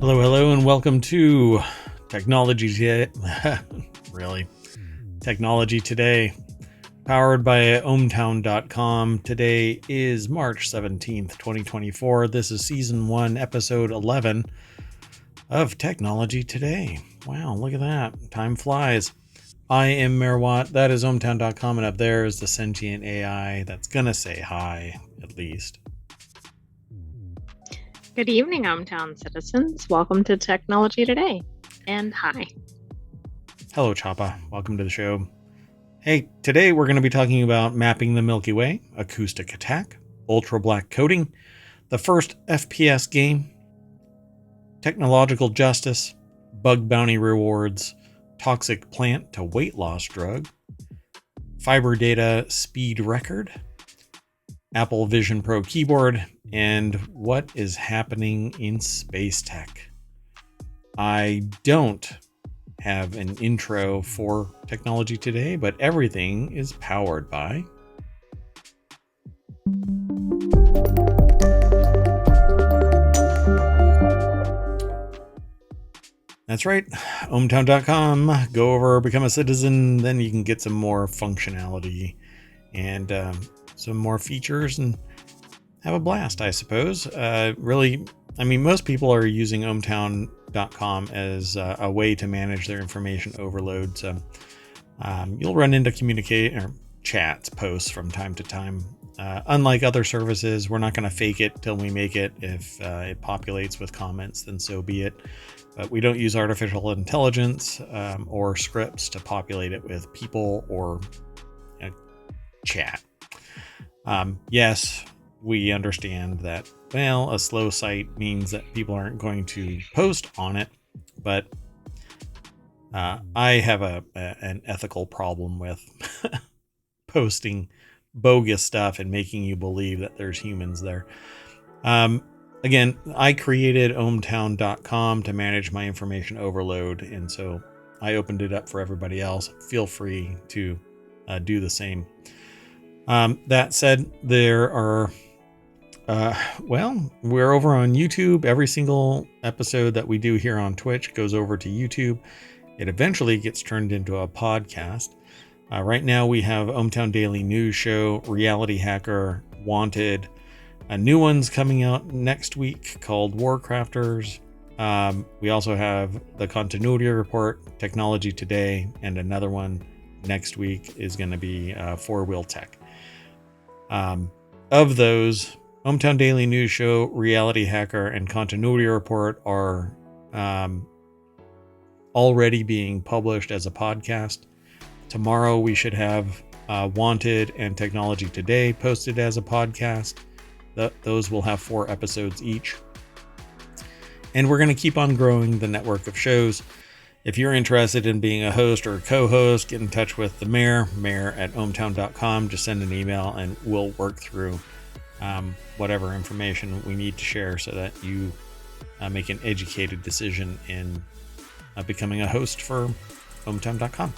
Hello, hello, and welcome to Technology Today. Really? Technology Today, powered by ohmtown.com. Today is March 17th, 2024. This is Season 1, Episode 11 of Technology Today. Wow, look at that. Time flies. I am Merwat. That is ohmtown.com, and up there is the sentient AI that's going to say hi, at least. Good evening, Hometown citizens. Welcome to Technology Today. And hi. Hello, Choppa. Welcome to the show. Hey, today we're going to be talking about mapping the Milky Way, Acoustic Attack, Ultrablack Coating, the first FPS game, technological justice, bug bounty rewards, toxic plant to weight loss drug, fiber data speed record, Apple Vision Pro keyboard, and what is happening in space tech. I don't have an intro for Technology Today, but everything is powered by That's right, ohmtown.com. Go over, become a citizen, then you can get some more functionality and some more features and have a blast, I suppose. Really, I mean, most people are using ohmtown.com as a way to manage their information overload. So you'll run into chats, posts from time to time. Unlike other services, we're not going to fake it till we make it. If it populates with comments, then so be it. But we don't use artificial intelligence or scripts to populate it with people or chat. Yes, we understand that, well, a slow site means that people aren't going to post on it, but I have an ethical problem with posting bogus stuff and making you believe that there's humans there. Again, I created ohmtown.com to manage my information overload, and so I opened it up for everybody else. Feel free to do the same. That said, there are, we're over on YouTube. Every single episode that we do here on Twitch goes over to YouTube. It eventually gets turned into a podcast. Right now we have ohmTown Daily News Show, Reality Hacker, Wanted. A new one's coming out next week called Warcrafters. We also have the Continuity Report, Technology Today, and another one next week is going to be Four-Wheel Tech. Of those, ohmTown Daily News Show, Reality Hacker, and Continuity Report are already being published as a podcast. Tomorrow we should have Wanted and Technology Today posted as a podcast. Those will have 4 episodes each. And we're going to keep on growing the network of shows. If you're interested in being a host or a co-host, get in touch with the mayor at ohmtown.com. Just send an email and we'll work through whatever information we need to share so that you make an educated decision in becoming a host for ohmtown.com.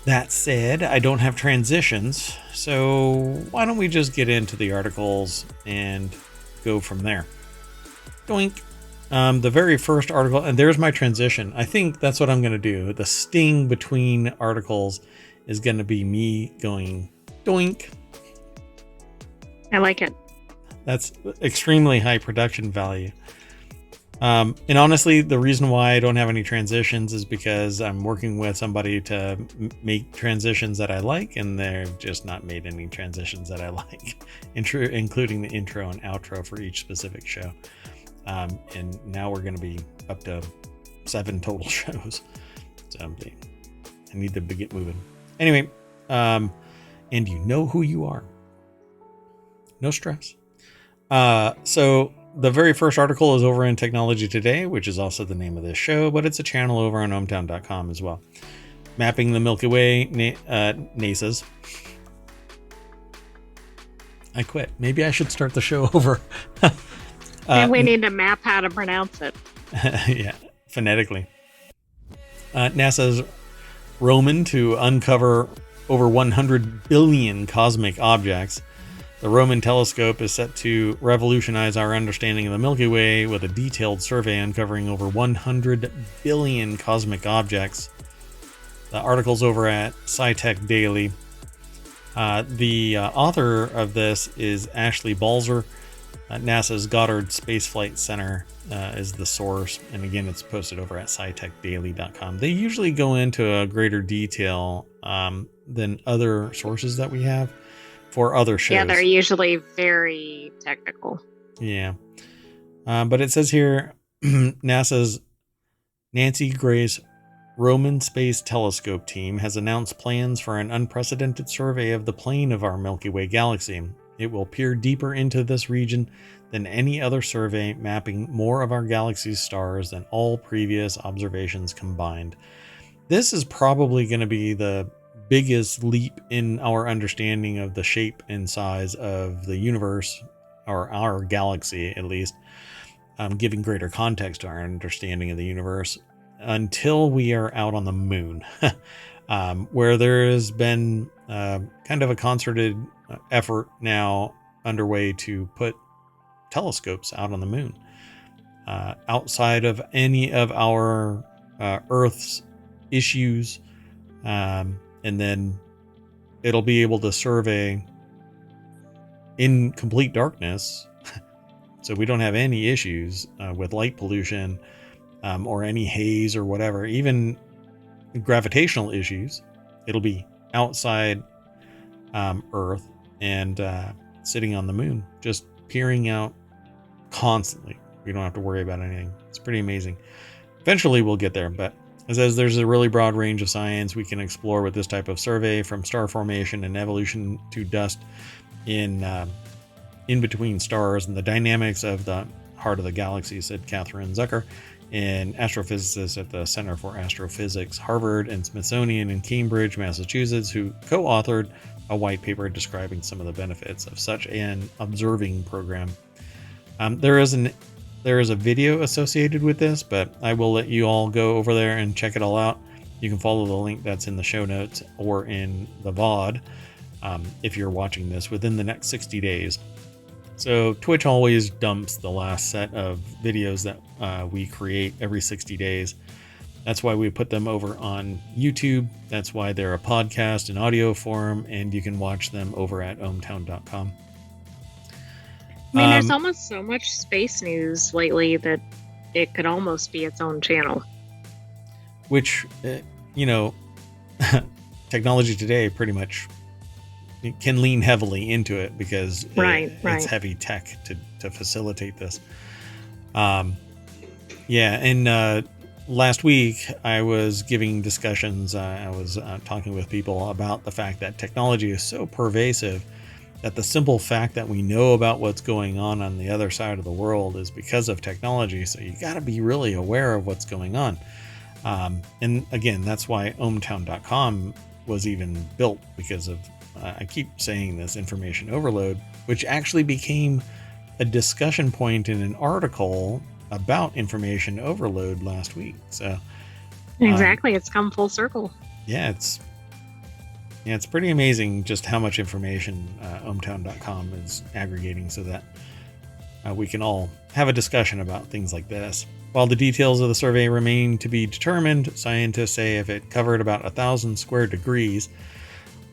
That said, I don't have transitions, so why don't we just get into the articles and go from there. Doink. The very first article, and there's my transition. I think that's what I'm going to do. The sting between articles is going to be me going doink. I like it. That's extremely high production value. And honestly, the reason why I don't have any transitions is because I'm working with somebody to make transitions that I like, and they've just not made any transitions that I like, including the intro and outro for each specific show. And now we're going to be up to 7 total shows. So I need to get moving. Anyway, and you know who you are. No stress. So the very first article is over in Technology Today, which is also the name of this show, but it's a channel over on ohmtown.com as well. Mapping the Milky Way, NASA's. I quit. Maybe I should start the show over. And we need to map how to pronounce it. Yeah, phonetically. NASA's Roman to uncover over 100 billion cosmic objects. The Roman telescope is set to revolutionize our understanding of the Milky Way with a detailed survey uncovering over 100 billion cosmic objects. The article's over at SciTech Daily. The author of this is Ashley Balzer. NASA's Goddard Space Flight Center is the source. And again, it's posted over at scitechdaily.com. They usually go into a greater detail than other sources that we have for other shows. Yeah, they're usually very technical. Yeah. But it says here, NASA's Nancy Grace Roman Space Telescope team has announced plans for an unprecedented survey of the plane of our Milky Way galaxy. It will peer deeper into this region than any other survey, mapping more of our galaxy's stars than all previous observations combined. This is probably going to be the biggest leap in our understanding of the shape and size of the universe, or our galaxy at least, giving greater context to our understanding of the universe until we are out on the moon, where there has been kind of a concerted effort now underway to put telescopes out on the moon, outside of any of our Earth's issues, and then it'll be able to survey in complete darkness, so we don't have any issues with light pollution or any haze or whatever, even gravitational issues. It'll be outside Earth and sitting on the moon, just peering out constantly. We don't have to worry about anything. It's pretty amazing. Eventually we'll get there, but it says there's a really broad range of science we can explore with this type of survey, from star formation and evolution to dust in between stars and the dynamics of the heart of the galaxy, said Catherine Zucker, an astrophysicist at the Center for Astrophysics, Harvard and Smithsonian in Cambridge, Massachusetts, who co-authored a white paper describing some of the benefits of such an observing program. There is a video associated with this, but I will let you all go over there and check it all out. You can follow the link that's in the show notes or in the VOD if you're watching this within the next 60 days. So Twitch always dumps the last set of videos that we create every 60 days. That's why we put them over on YouTube. That's why they're a podcast in audio form, and you can watch them over at ohmtown.com. I mean, there's almost so much space news lately that it could almost be its own channel. Which, Technology Today pretty much can lean heavily into it because it's heavy tech to facilitate this. Last week I was giving discussions. I was talking with people about the fact that technology is so pervasive that the simple fact that we know about what's going on the other side of the world is because of technology. So you got to be really aware of what's going on. And again, that's why ohmtown.com was even built, because of, I keep saying this, information overload, which actually became a discussion point in an article about information overload last week. So exactly, it's come full circle. Yeah, it's pretty amazing just how much information ohmtown.com is aggregating so that we can all have a discussion about things like this. While the details of the survey remain to be determined, scientists say if it covered about 1,000 square degrees,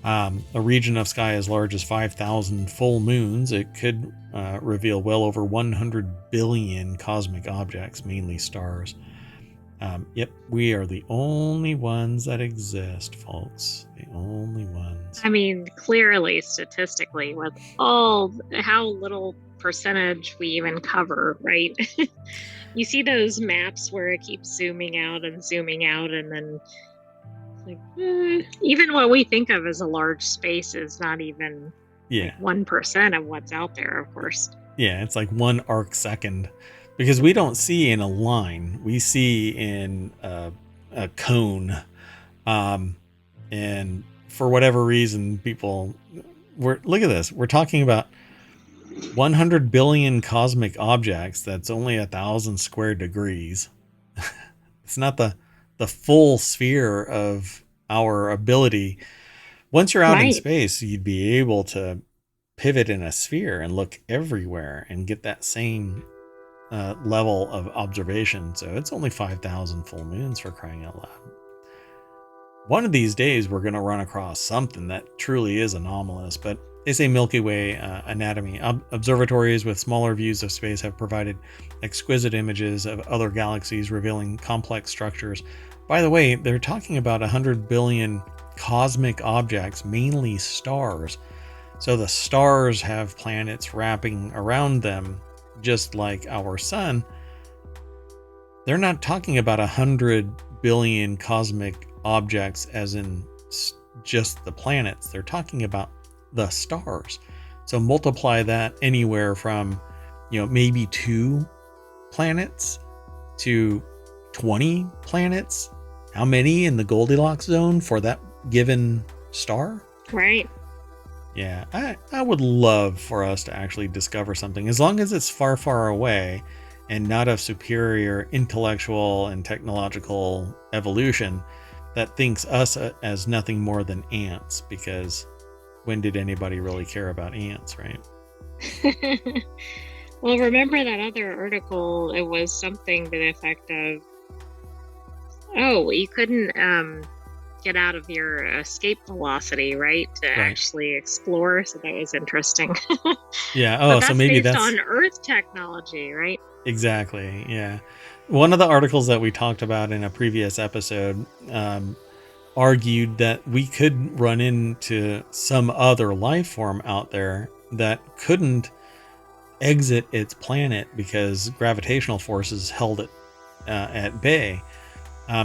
a region of sky as large as 5,000 full moons, it could reveal well over 100 billion cosmic objects, mainly stars. Yep, we are the only ones that exist, folks. The only ones. I mean, clearly, statistically, with all how little percentage we even cover, right? You see those maps where it keeps zooming out, and then like, even what we think of as a large space is not even 1% of what's out there, of course. Yeah, it's like 1 arc second. Because we don't see in a line, we see in a cone. And for whatever reason, look at this. We're talking about 100 billion cosmic objects. That's only 1,000 square degrees. It's not the full sphere of our ability. Once you're out in space, you'd be able to pivot in a sphere and look everywhere and get that same level of observation. So it's only 5,000 full moons, for crying out loud. One of these days, we're going to run across something that truly is anomalous, but they say Milky Way anatomy. Observatories with smaller views of space have provided exquisite images of other galaxies, revealing complex structures. By the way, they're talking about 100 billion cosmic objects, mainly stars. So the stars have planets wrapping around them, just like our sun. They're not talking about 100 billion cosmic objects as in just the planets. They're talking about the stars. So multiply that anywhere from, maybe 2 planets to 20 planets. How many in the Goldilocks zone for that given star? Right. Yeah, I would love for us to actually discover something, as long as it's far, far away and not of superior intellectual and technological evolution that thinks us as nothing more than ants, because when did anybody really care about ants, right? Well, remember that other article? It was something to the effect of, you couldn't get out of your escape velocity, right? To actually explore. So that was interesting. Yeah. But that's so maybe based that's on Earth technology, right? Exactly. Yeah. One of the articles that we talked about in a previous episode argued that we could run into some other life form out there that couldn't exit its planet because gravitational forces held it at bay.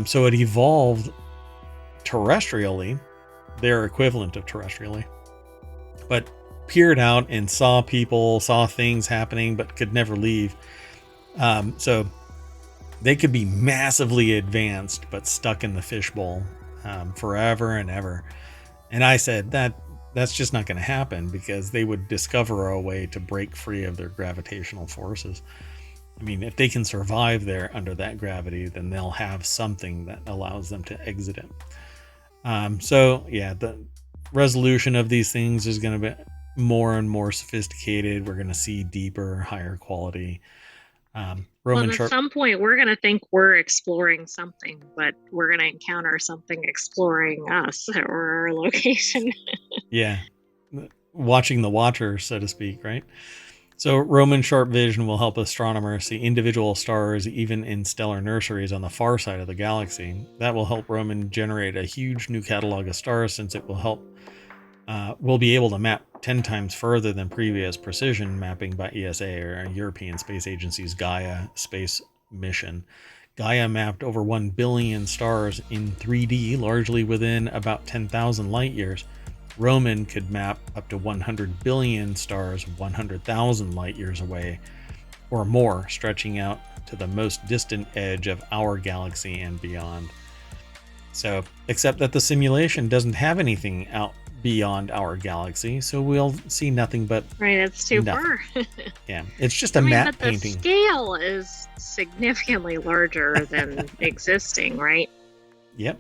So it evolved terrestrially, their equivalent of terrestrially, but peered out and saw people, saw things happening, but could never leave. So they could be massively advanced, but stuck in the fishbowl forever and ever. And I said that's just not going to happen, because they would discover a way to break free of their gravitational forces. I mean, if they can survive there under that gravity, then they'll have something that allows them to exit it. So yeah, the resolution of these things is going to be more and more sophisticated. We're going to see deeper, higher quality. At some point, we're going to think we're exploring something, but we're going to encounter something exploring us or our location. Yeah. Watching the watcher, so to speak, right? So Roman short vision will help astronomers see individual stars even in stellar nurseries on the far side of the galaxy. That will help Roman generate a huge new catalog of stars, since it will help we'll be able to map 10 times further than previous precision mapping by ESA, or European Space Agency's Gaia space mission. Gaia mapped over 1 billion stars in 3D, largely within about 10,000 light years. Roman could map up to 100 billion stars 100,000 light years away or more, stretching out to the most distant edge of our galaxy and beyond. So, except that the simulation doesn't have anything out beyond our galaxy, so we'll see nothing but it's too far. Yeah, it's just a matte painting. The scale is significantly larger than existing, right? Yep.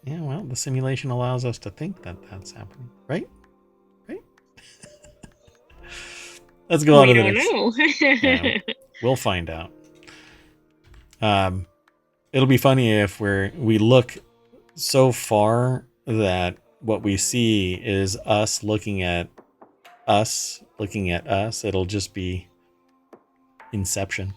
Yeah, well, the simulation allows us to think that that's happening, right? Let's go on to the next. Know. We'll find out. It'll be funny if we look so far that what we see is us looking at us. It'll just be Inception.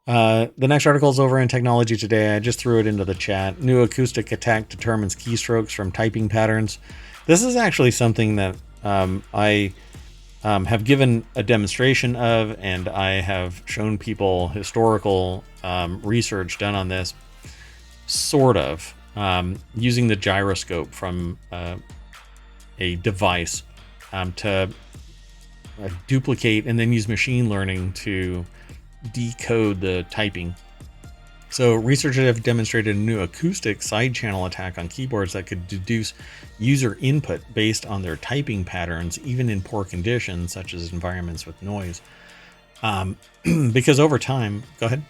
The next article is over in Technology Today. I just threw it into the chat. New Acoustic Attack determines keystrokes from typing patterns. This is actually something that I have given a demonstration of, and I have shown people historical research done on this, sort of, using the gyroscope from a device to duplicate and then use machine learning to decode the typing. So researchers have demonstrated a new acoustic side channel attack on keyboards that could deduce user input based on their typing patterns, even in poor conditions such as environments with noise. Because over time, go ahead.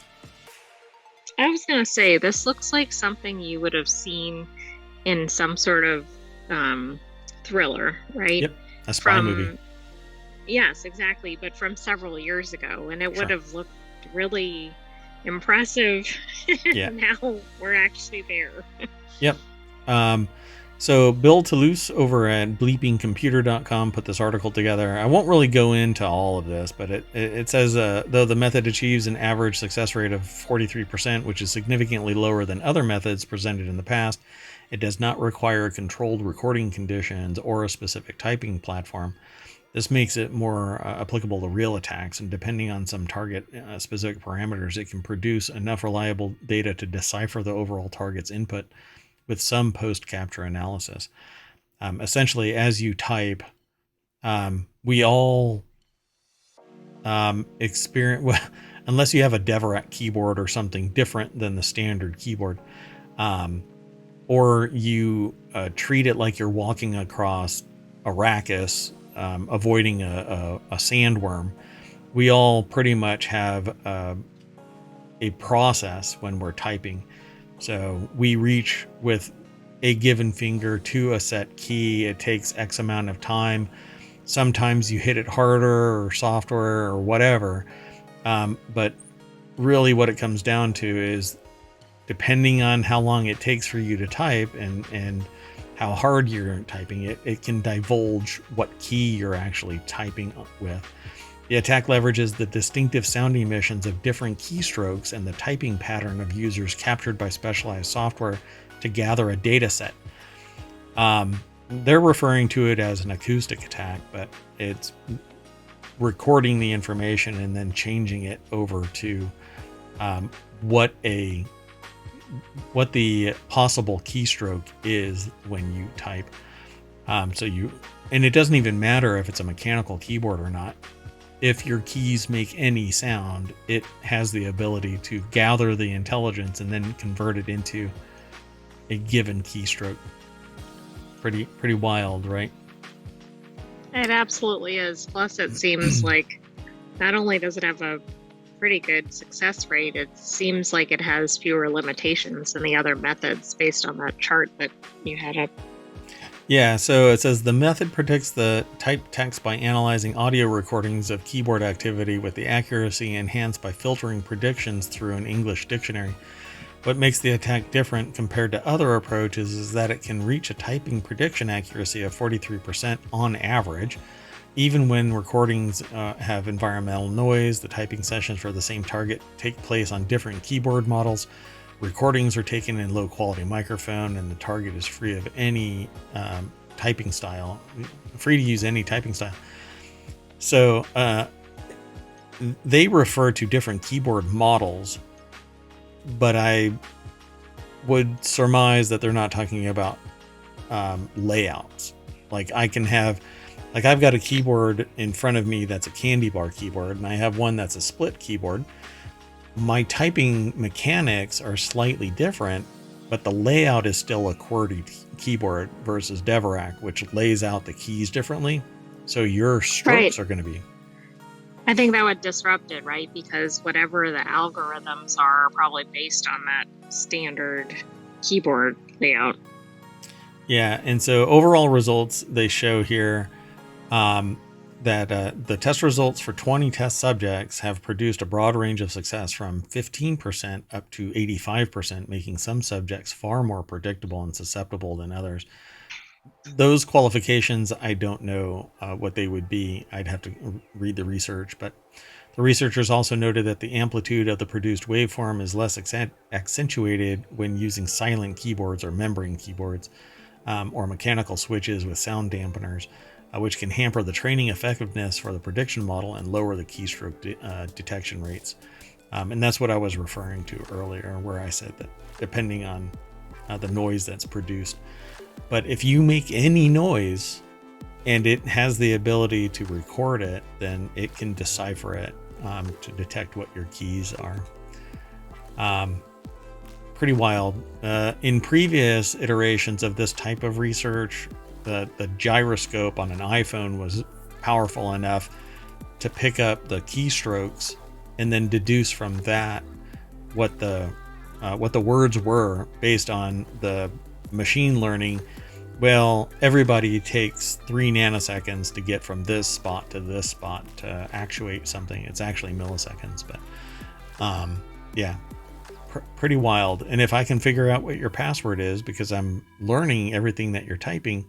I was going to say, this looks like something you would have seen in some sort of thriller, right? Yep, A spy movie. Yes, exactly, but from several years ago, and it would Sure. have looked really impressive. Yeah. Now we're actually there. Yep. Um, so Bill Toulouse over at bleepingcomputer.com put this article together. I won't really go into all of this, but it says, though the method achieves an average success rate of 43%, which is significantly lower than other methods presented in the past, it does not require controlled recording conditions or a specific typing platform. This makes it more applicable to real attacks, and depending on some target specific parameters, it can produce enough reliable data to decipher the overall target's input with some post-capture analysis. Essentially, as you type, we all experience, well, unless you have a Deverak keyboard or something different than the standard keyboard, or you treat it like you're walking across Arrakis, avoiding a sandworm. We all pretty much have a process when we're typing. So we reach with a given finger to a set key. It takes X amount of time. Sometimes you hit it harder or softer or whatever. But really what it comes down to is, depending on how long it takes for you to type and how hard you're typing it, it can divulge what key you're actually typing with. The attack leverages the distinctive sound emissions of different keystrokes and the typing pattern of users captured by specialized software to gather a data set. They're referring to it as an acoustic attack, but it's recording the information and then changing it over to what the possible keystroke is when you type. And it doesn't even matter if it's a mechanical keyboard or not. If your keys make any sound, it has the ability to gather the intelligence and then convert it into a given keystroke. Pretty wild, right? It absolutely is. Plus, it seems like not only does it have a pretty good success rate, it seems like it has fewer limitations than the other methods based on that chart that you had up. Yeah, so it says the method predicts the typed text by analyzing audio recordings of keyboard activity with the accuracy enhanced by filtering predictions through an English dictionary. What makes the attack different compared to other approaches is that it can reach a typing prediction accuracy of 43% on average. Even when recordings have environmental noise, the typing sessions for the same target take place on different keyboard models. Recordings are taken in low quality microphone, and the target is free of any typing style, free to use any typing style. So they refer to different keyboard models, but I would surmise that they're not talking about layouts. Like I've got a keyboard in front of me that's a candy bar keyboard, and I have one that's a split keyboard. My typing mechanics are slightly different, but the layout is still a QWERTY keyboard versus Deverak, which lays out the keys differently. So your strokes are going to be... I think that would disrupt it, right? Because whatever the algorithms are probably based on that standard keyboard layout. Yeah, and so overall results they show here that the test results for 20 test subjects have produced a broad range of success from 15% up to 85%, making some subjects far more predictable and susceptible than others. Those qualifications, I don't know what they would be. I'd have to read the research, but the researchers also noted that the amplitude of the produced waveform is less accentuated when using silent keyboards or membrane keyboards or mechanical switches with sound dampeners, which can hamper the training effectiveness for the prediction model and lower the keystroke detection rates. And that's what I was referring to earlier, where I said that depending on the noise that's produced. But if you make any noise and it has the ability to record it, then it can decipher it to detect what your keys are. Pretty wild. In previous iterations of this type of research, the gyroscope on an iPhone was powerful enough to pick up the keystrokes and then deduce from that what the words were based on the machine learning well, everybody takes 3 nanoseconds to get from this spot to this spot to actuate something. It's actually milliseconds, but yeah, pretty wild. And if I can figure out what your password is, because I'm learning everything that you're typing,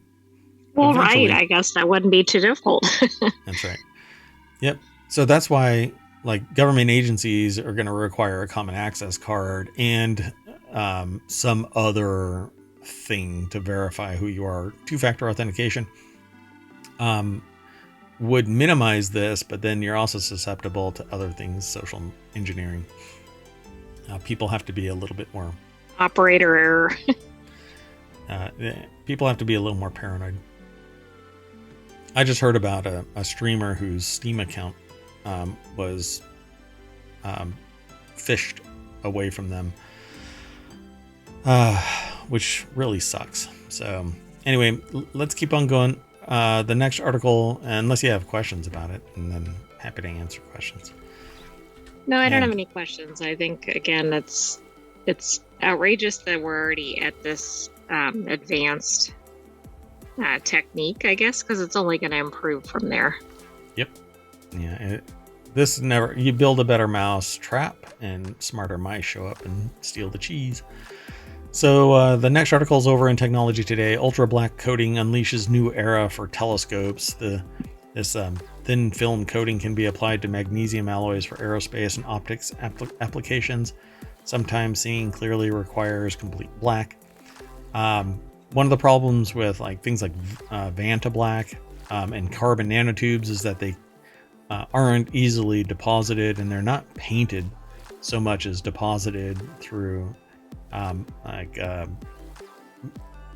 well, right, I guess that wouldn't be too difficult. That's right. Yep. So that's why, like, government agencies are going to require a common access card and some other thing to verify who you are. Two-factor authentication would minimize this, but then you're also susceptible to other things, social engineering. People have to be a little bit more operator error. People have to be a little more paranoid. I just heard about a streamer whose Steam account was fished away from them, which really sucks. So anyway, let's keep on going. The next article, unless you have questions about it, and then happy to answer questions. No, I don't have any questions. I think, again, it's outrageous that we're already at this advanced technique, I guess, because it's only going to improve from there. Yep. Yeah. You build a better mouse trap and smarter mice show up and steal the cheese. So the next article is over in Technology Today. Ultrablack Coating unleashes new era for telescopes. This thin film coating can be applied to magnesium alloys for aerospace and optics applications. Sometimes seeing clearly requires complete black. One of the problems with things like Vantablack and carbon nanotubes is that they aren't easily deposited, and they're not painted so much as deposited through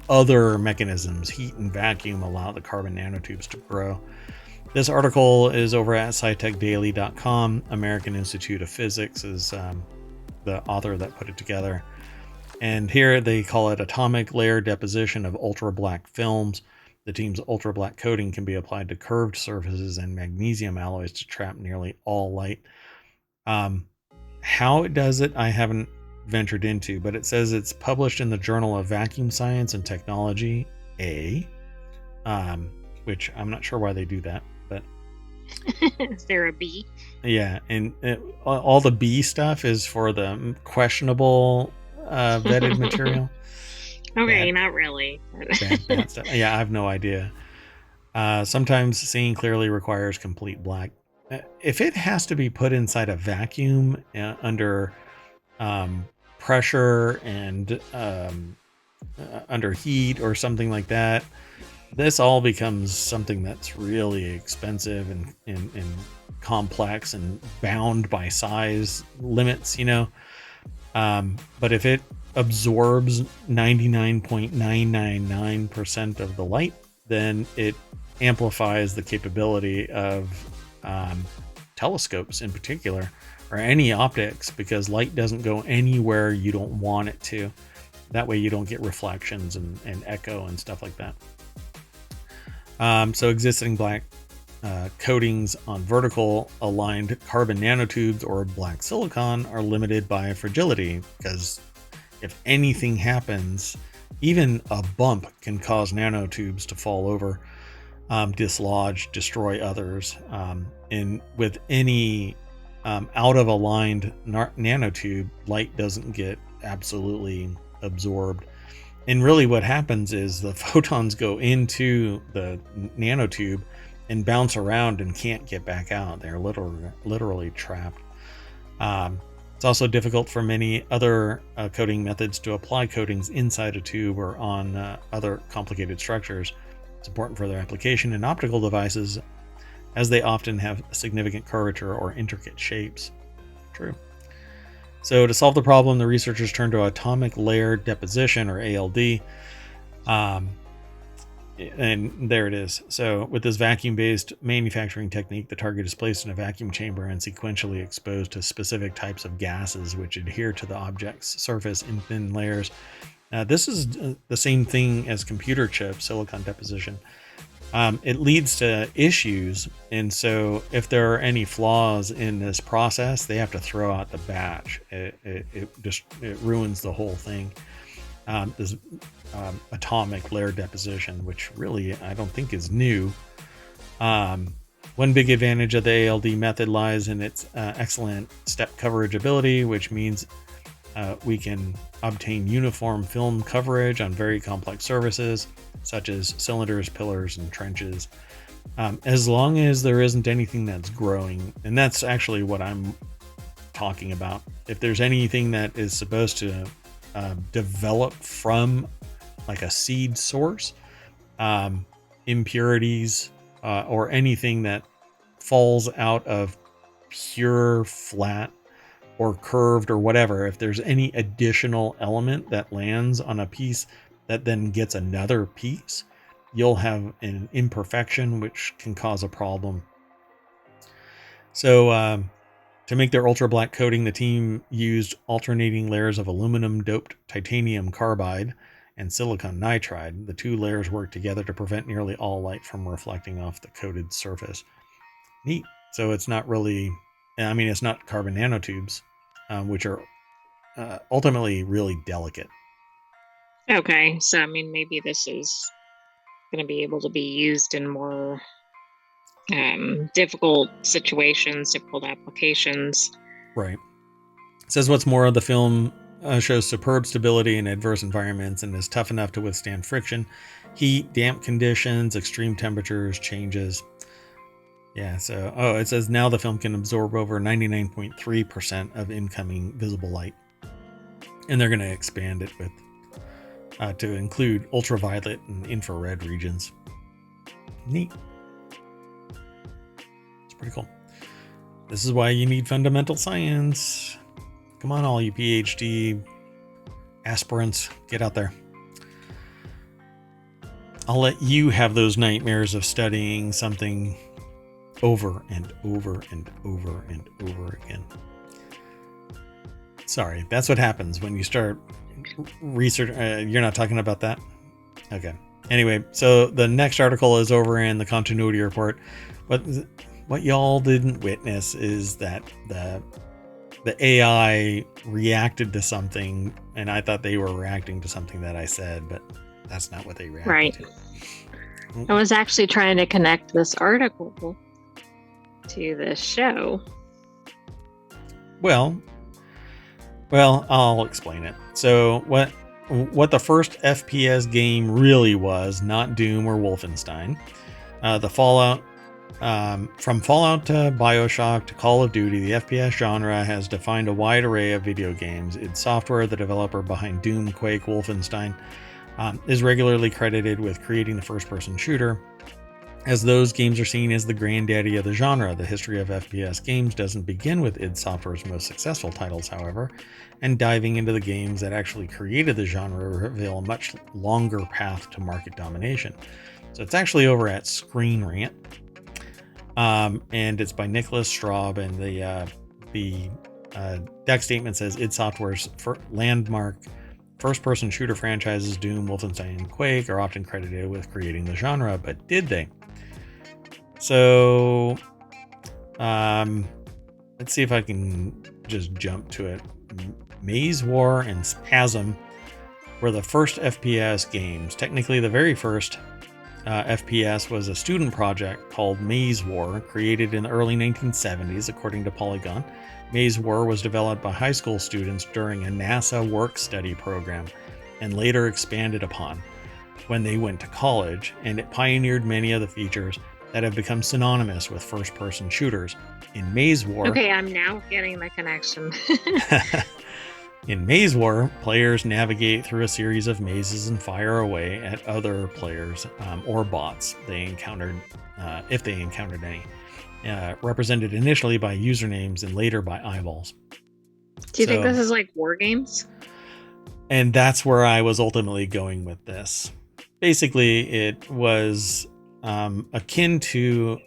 other mechanisms. Heat and vacuum allow the carbon nanotubes to grow. This article is over at scitechdaily.com. American Institute of Physics is the author that put it together. And here they call it atomic layer deposition of ultra-black films. The team's ultra-black coating can be applied to curved surfaces and magnesium alloys to trap nearly all light. How it does it, I haven't ventured into, but it says it's published in the Journal of Vacuum Science and Technology A, which I'm not sure why they do that, but is there a B? Yeah, and all the B stuff is for the questionable vetted material. Okay, not really. bad stuff. Yeah, I have no idea. Sometimes seeing clearly requires complete black. If it has to be put inside a vacuum under pressure and under heat or something like that, this all becomes something that's really expensive and complex and bound by size limits, but if it absorbs 99.999% of the light, then it amplifies the capability of telescopes in particular, or any optics, because light doesn't go anywhere you don't want it to. That way you don't get reflections and echo and stuff like that. So existing black coatings on vertical aligned carbon nanotubes or black silicon are limited by fragility, because if anything happens, even a bump can cause nanotubes to fall over, dislodge, destroy others. And with any out of aligned nanotube, light doesn't get absolutely absorbed. And really what happens is the photons go into the nanotube and bounce around and can't get back out. They're literally trapped. It's also difficult for many other coating methods to apply coatings inside a tube or on other complicated structures. It's important for their application in optical devices, as they often have significant curvature or intricate shapes. True. So to solve the problem, the researchers turned to atomic layer deposition, or ALD. And there it is. So with this vacuum-based manufacturing technique, the target is placed in a vacuum chamber and sequentially exposed to specific types of gases which adhere to the object's surface in thin layers. This is the same thing as computer chip silicon deposition. It leads to issues, and so if there are any flaws in this process, they have to throw out the batch. It ruins the whole thing. this atomic layer deposition, which really I don't think is new. One big advantage of the ALD method lies in its excellent step coverage ability, which means we can obtain uniform film coverage on very complex surfaces, such as cylinders, pillars, and trenches, as long as there isn't anything that's growing. And that's actually what I'm talking about. If there's anything that is supposed to develop from like a seed source, impurities, or anything that falls out of pure flat or curved or whatever, if there's any additional element that lands on a piece that then gets another piece, you'll have an imperfection which can cause a problem. So to make their Ultrablack coating, the team used alternating layers of aluminum doped titanium carbide and silicon nitride. The two layers work together to prevent nearly all light from reflecting off the coated surface. Neat. So it's not really, I mean, it's not carbon nanotubes, which are ultimately really delicate. Okay, so I mean, maybe this is going to be able to be used in more difficult situations, difficult applications. Right. It says what's more, the film shows superb stability in adverse environments and is tough enough to withstand friction, heat, damp conditions, extreme temperatures, changes. Yeah, so, it says now the film can absorb over 99.3% of incoming visible light. And they're going to expand it with to include ultraviolet and infrared regions. Neat. It's pretty cool. This is why you need fundamental science. Come on, all you PhD aspirants, get out there. I'll let you have those nightmares of studying something over and over and over and over again. Sorry, that's what happens when you start research. You're not talking about that? Okay. Anyway, so the next article is over in the continuity report. But what y'all didn't witness is that the AI reacted to something, and I thought they were reacting to something that I said, but that's not what they reacted to. I was actually trying to connect this article to this show. Well, I'll explain it. So what the first FPS game really was, not Doom or Wolfenstein. The Fallout, from Fallout to BioShock to Call of Duty, the FPS genre has defined a wide array of video games. id Software, the developer behind Doom, Quake, Wolfenstein, is regularly credited with creating the first-person shooter, as those games are seen as the granddaddy of the genre. The history of FPS games doesn't begin with id Software's most successful titles, however, and diving into the games that actually created the genre reveal a much longer path to market domination. So it's actually over at Screen Rant, and it's by Nicholas Straub, and the deck statement says id Software's landmark first-person shooter franchises Doom, Wolfenstein, and Quake are often credited with creating the genre, but did they? So, let's see if I can just jump to it. Maze War and Spasm were the first FPS games. Technically, the very first FPS was a student project called Maze War, created in the early 1970s, according to Polygon. Maze War was developed by high school students during a NASA work-study program and later expanded upon when they went to college, and it pioneered many of the features that have become synonymous with first-person shooters. In Maze War... Okay, I'm now getting the connection. In Maze War, players navigate through a series of mazes and fire away at other players or bots they encountered, if they encountered any, represented initially by usernames and later by eyeballs. Do you think this is like war games? And that's where I was ultimately going with this. Basically, it was akin to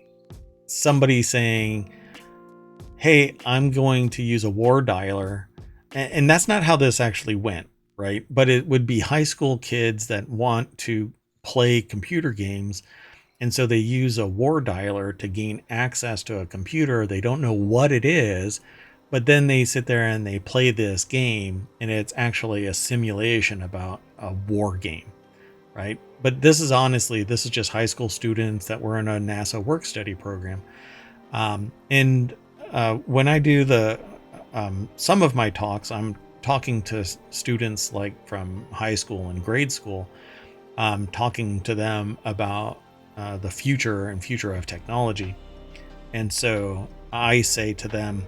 somebody saying, hey, I'm going to use a war dialer. And that's not how this actually went, right? But it would be high school kids that want to play computer games. And so they use a war dialer to gain access to a computer. They don't know what it is, but then they sit there and they play this game, and it's actually a simulation about a war game, right? But this is just high school students that were in a NASA work study program. And when I do some of my talks, I'm talking to students like from high school and grade school, talking to them about the future of technology. And so I say to them,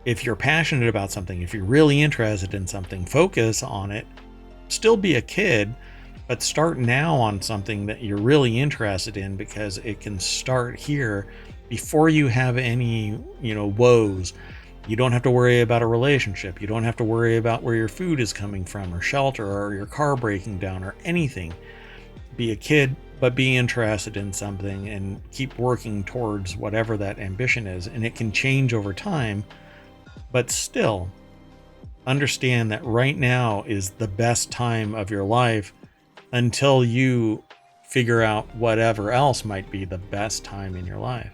if you're passionate about something, if you're really interested in something, focus on it. Still be a kid, but start now on something that you're really interested in, because it can start here before you have any, woes. You don't have to worry about a relationship. You don't have to worry about where your food is coming from, or shelter, or your car breaking down, or anything. Be a kid, but be interested in something and keep working towards whatever that ambition is. And it can change over time, but still understand that right now is the best time of your life until you figure out whatever else might be the best time in your life.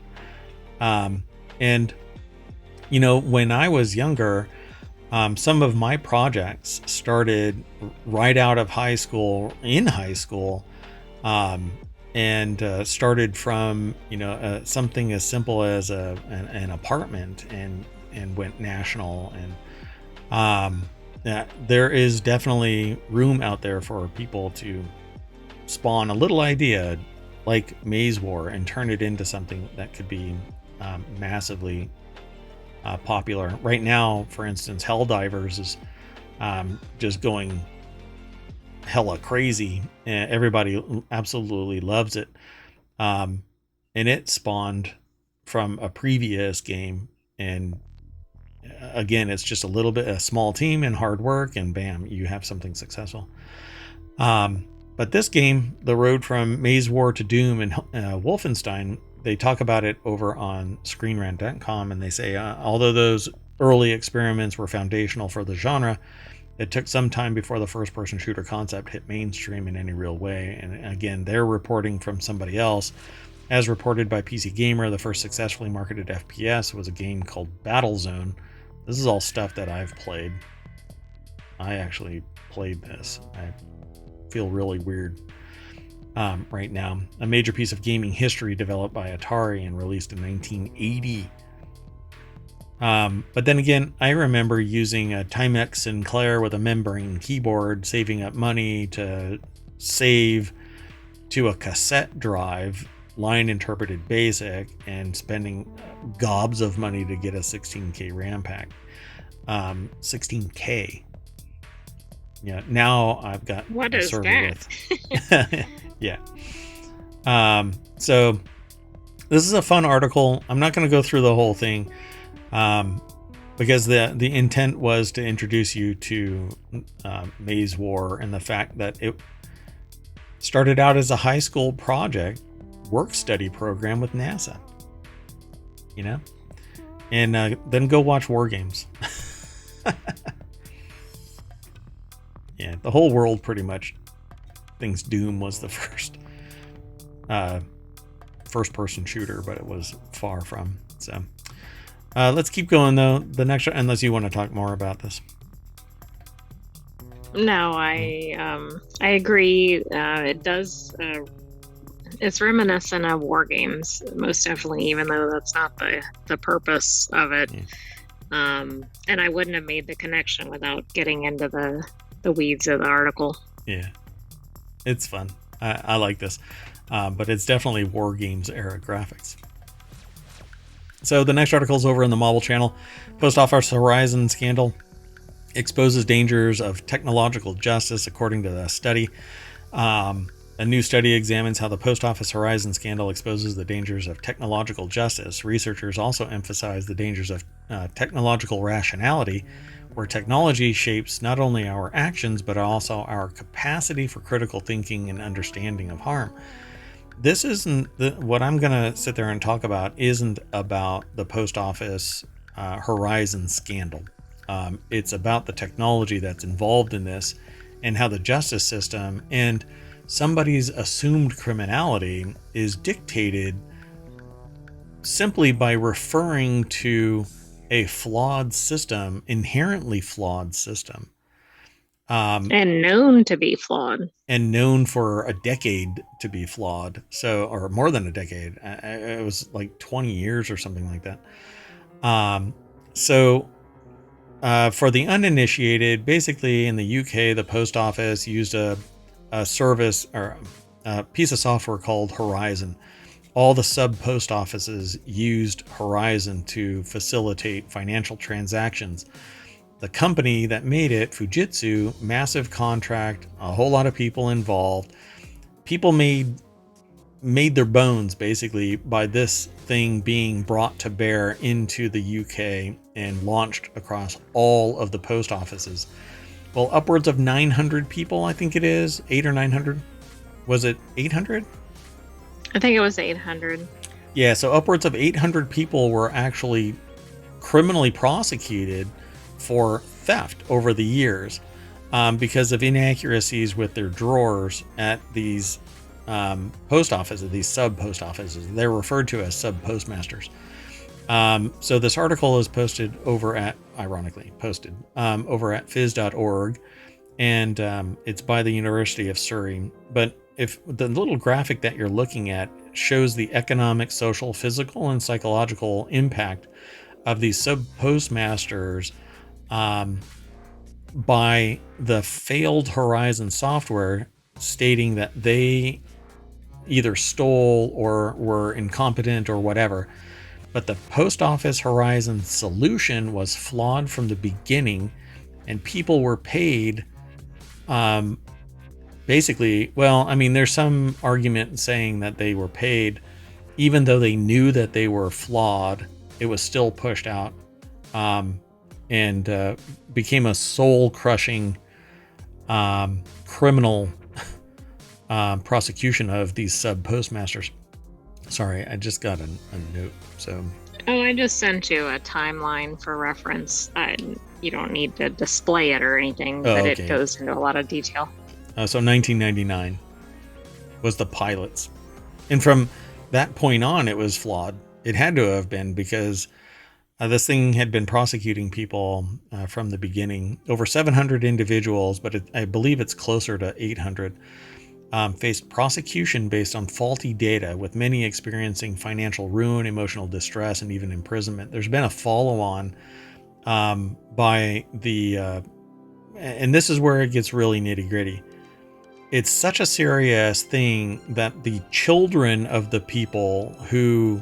And when I was younger, some of my projects started right out of high school, and started from something as simple as an apartment, and went national. And there is definitely room out there for people to spawn a little idea like Maze War and turn it into something that could be massively popular. Right now, for instance, Helldivers is just going hella crazy. Everybody absolutely loves it. And it spawned from a previous game. And again, it's just a small team and hard work, and bam, you have something successful. But this game, the road from Maze War to Doom and Wolfenstein, they talk about it over on ScreenRant.com, and they say, although those early experiments were foundational for the genre, it took some time before the first-person shooter concept hit mainstream in any real way. And again, they're reporting from somebody else. As reported by PC Gamer, the first successfully marketed FPS was a game called Battlezone. This is all stuff that I've played. I actually played this. I feel really weird right now. A major piece of gaming history developed by Atari and released in 1980. But then again, I remember using a Timex Sinclair with a membrane keyboard, saving up money to save to a cassette drive, line interpreted BASIC, and spending gobs of money to get a 16K RAM pack. 16K. Yeah, now I've got what a is server that? with yeah. So this is a fun article. I'm not going to go through the whole thing, because the intent was to introduce you to Maze War and the fact that it started out as a high school project work study program with NASA. And then go watch War Games. Yeah, the whole world pretty much thinks Doom was the first-person shooter, but it was far from. So let's keep going, though. The next, unless you want to talk more about this. No, I agree. It does. It's reminiscent of War Games, most definitely, even though that's not the purpose of it. Yeah. And I wouldn't have made the connection without getting into the weeds of the article. Yeah, it's fun. I like this, but it's definitely War Games era graphics. So the next article is over in the Mobile Channel. Post Office Horizon scandal exposes dangers of technological justice, according to the study. A new study examines how the Post Office Horizon scandal exposes the dangers of technological justice. Researchers also emphasize the dangers of technological rationality, where technology shapes not only our actions, but also our capacity for critical thinking and understanding of harm. This isn't what I'm going to sit there and talk about isn't about the Post Office Horizon scandal. It's about the technology that's involved in this and how the justice system and somebody's assumed criminality is dictated simply by referring to a flawed system, inherently flawed system. And known to be flawed. And known for a decade to be flawed. So, or more than a decade. It was like 20 years or something like that. So for the uninitiated, basically in the UK, the post office used a service or a piece of software called Horizon. All the sub post offices used Horizon to facilitate financial transactions. The company that made it, Fujitsu, massive contract, a whole lot of people involved. People made their bones basically by this thing being brought to bear into the UK and launched across all of the post offices. Well, upwards of 900 people, I think it is, 8 or 900. Was it 800? I think it was 800. Yeah, so upwards of 800 people were actually criminally prosecuted for theft over the years because of inaccuracies with their drawers at these post offices, these sub post offices. They're referred to as sub postmasters. So this article is posted over at, ironically, over at phys.org, and it's by the University of Surrey. But if the little graphic that you're looking at shows the economic, social, physical, and psychological impact of these sub postmasters by the failed Horizon software, stating that they either stole or were incompetent or whatever. But the post office Horizon solution was flawed from the beginning, and people were paid basically, well, I mean, there's some argument saying that they were paid even though they knew that they were flawed. It was still pushed out and became a soul-crushing criminal prosecution of these sub postmasters. Sorry, I just got a note. So. Oh, I just sent you a timeline for reference. You don't need to display it or anything, but okay. It goes into a lot of detail. So 1999 was the pilots. And from that point on, it was flawed. It had to have been, because this thing had been prosecuting people from the beginning. Over 700 individuals, but I believe it's closer to 800, faced prosecution based on faulty data, with many experiencing financial ruin, emotional distress, and even imprisonment. There's been a follow-on by the, and this is where it gets really nitty-gritty. It's such a serious thing that the children of the people who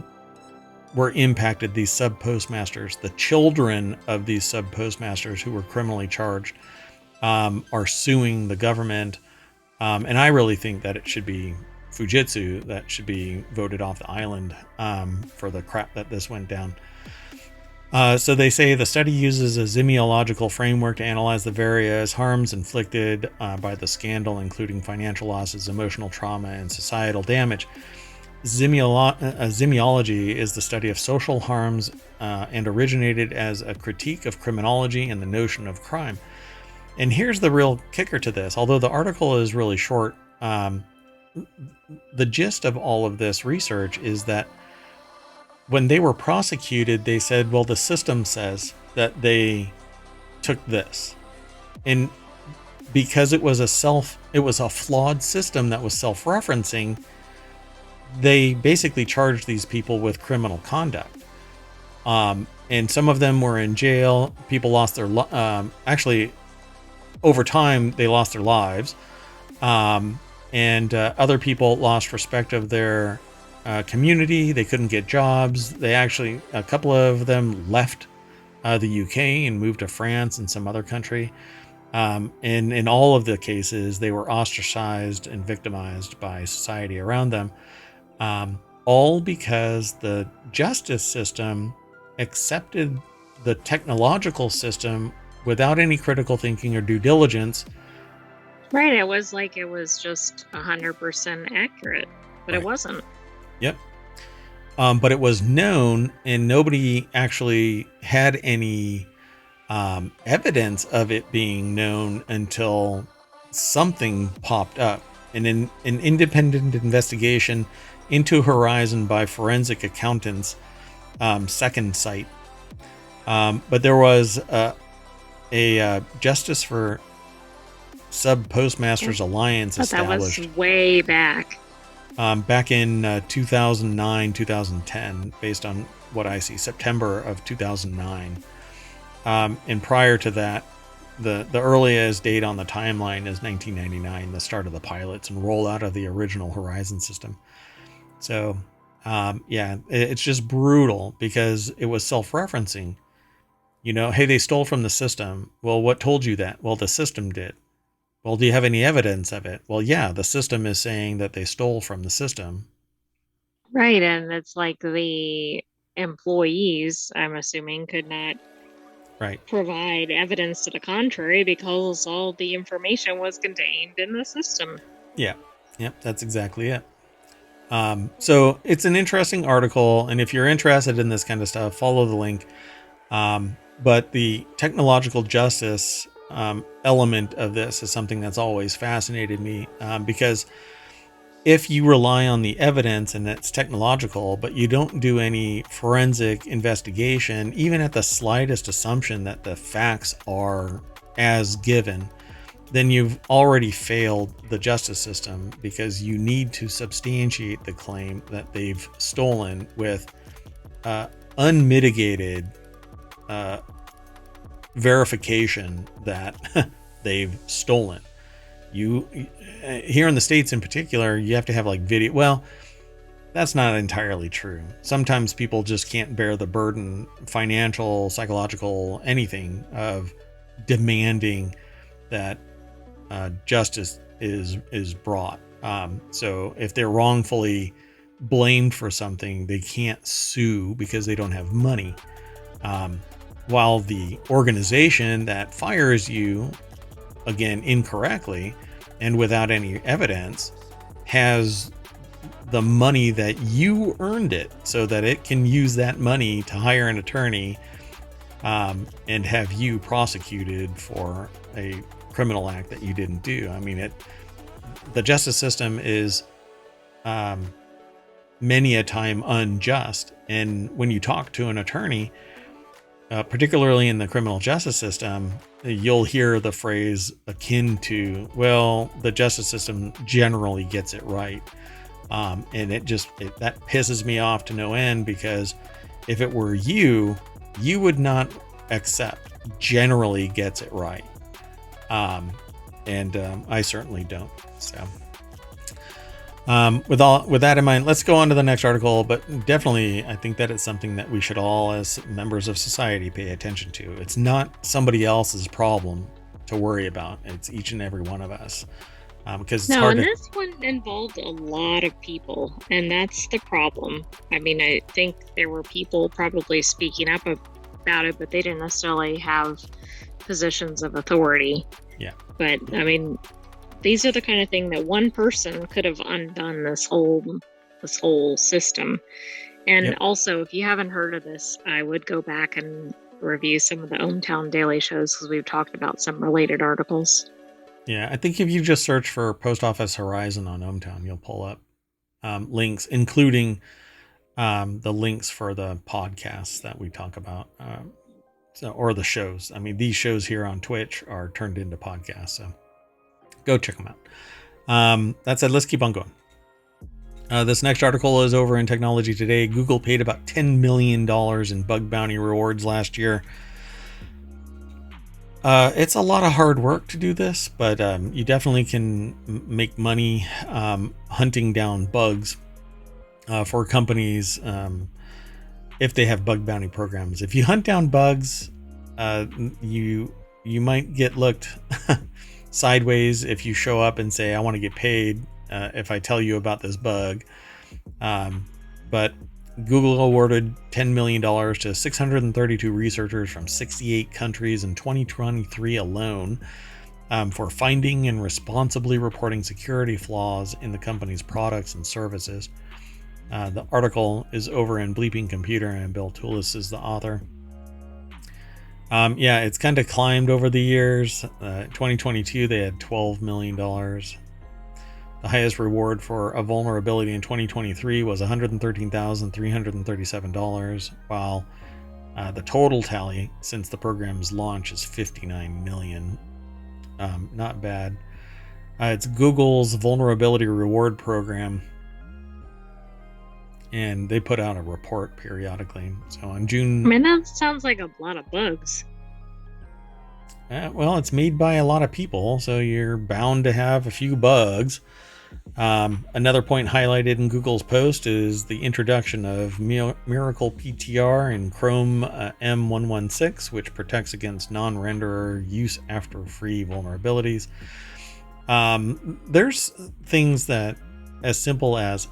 were impacted, these sub postmasters, the children of these sub postmasters who were criminally charged, are suing the government. And I really think that it should be Fujitsu that should be voted off the island for the crap that this went down. So they say the study uses a semiological framework to analyze the various harms inflicted by the scandal, including financial losses, emotional trauma, and societal damage. Semiology is the study of social harms and originated as a critique of criminology and the notion of crime. And here's the real kicker to this. Although the article is really short, the gist of all of this research is that when they were prosecuted, they said, well, the system says that they took this. And because it was a flawed system that was self-referencing, they basically charged these people with criminal conduct. And some of them were in jail. People lost their, actually, over time, they lost their lives. And other people lost respect of their community. They couldn't get jobs. A couple of them left the UK and moved to France and some other country. And in all of the cases, they were ostracized and victimized by society around them. All because the justice system accepted the technological system without any critical thinking or due diligence. Right. It was like it was just 100% accurate, but right. It wasn't. Yep. But it was known, and nobody actually had any evidence of it being known until something popped up. And in an independent investigation into Horizon by forensic accountants, Second Sight. But there was a Justice for Sub-Postmasters Alliance But that was established way back. back in 2009, 2010, based on what I see, September of 2009. And prior to that, the earliest date on the timeline is 1999, the start of the pilots and rollout of the original Horizon system. So, yeah, it's just brutal because it was self-referencing. You know, hey, they stole from the system. Well, what told you that? Well, the system did. Well, do you have any evidence of it? Well, yeah, the system is saying that they stole from the system. Right. And it's like the employees, I'm assuming, could not Right. provide evidence to the contrary because all the information was contained in the system. Yeah. Yep. That's exactly it. So it's an interesting article. And if you're interested in this kind of stuff, follow the link. But the technological justice element of this is something that's always fascinated me, because if you rely on the evidence and it's technological, but you don't do any forensic investigation, even at the slightest assumption that the facts are as given, then you've already failed the justice system, because you need to substantiate the claim that they've stolen with unmitigated verification that they've stolen. You here in the States in particular, you have to have like video. Well, that's not entirely true. Sometimes people just can't bear the burden, financial, psychological, anything, of demanding that justice is brought. So if they're wrongfully blamed for something, they can't sue because they don't have money. While the organization that fires you, again, incorrectly and without any evidence, has the money that you earned it, so that it can use that money to hire an attorney and have you prosecuted for a criminal act that you didn't do. I mean, the justice system is many a time unjust. And when you talk to an attorney, particularly in the criminal justice system, you'll hear the phrase akin to, well, the justice system generally gets it right. And that pisses me off to no end, because if it were you would not accept generally gets it right. And I certainly don't. So with that in mind, let's go on to the next article. But definitely, I think that it's something that we should all, as members of society, pay attention to. It's not somebody else's problem to worry about. It's each and every one of us. Because it's hard. This one involved a lot of people, and that's the problem. I mean, I think there were people probably speaking up about it, but they didn't necessarily have positions of authority. Yeah. But I mean, these are the kind of thing that one person could have undone this whole system. And Yep. Also, if you haven't heard of this, I would go back and review some of the ohmTown Daily shows, because we've talked about some related articles. Yeah, I think if you just search for Post Office Horizon on ohmTown, you'll pull up links, including the links for the podcasts that we talk about, or the shows. I mean, these shows here on Twitch are turned into podcasts, so go check them out. That said, let's keep on going. This next article is over in Technology Today. Google paid about $10 million in bug bounty rewards last year. It's a lot of hard work to do this, but you definitely can make money hunting down bugs for companies if they have bug bounty programs. If you hunt down bugs, you might get looked sideways if you show up and say, I want to get paid if I tell you about this bug. But Google awarded $10 million to 632 researchers from 68 countries in 2023 alone for finding and responsibly reporting security flaws in the company's products and services. The article is over in Bleeping Computer, and Bill Toulis is the author. Yeah, it's kind of climbed over the years. 2022, they had $12 million. The highest reward for a vulnerability in 2023 was $113,337, while the total tally since the program's launch is $59 million. Not bad. It's Google's vulnerability reward program, and they put out a report periodically. So on June... I mean, that sounds like a lot of bugs. Well, it's made by a lot of people, so you're bound to have a few bugs. Another point highlighted in Google's post is the introduction of Miracle PTR in Chrome M116, which protects against non-renderer use after free vulnerabilities. There's things that, as simple as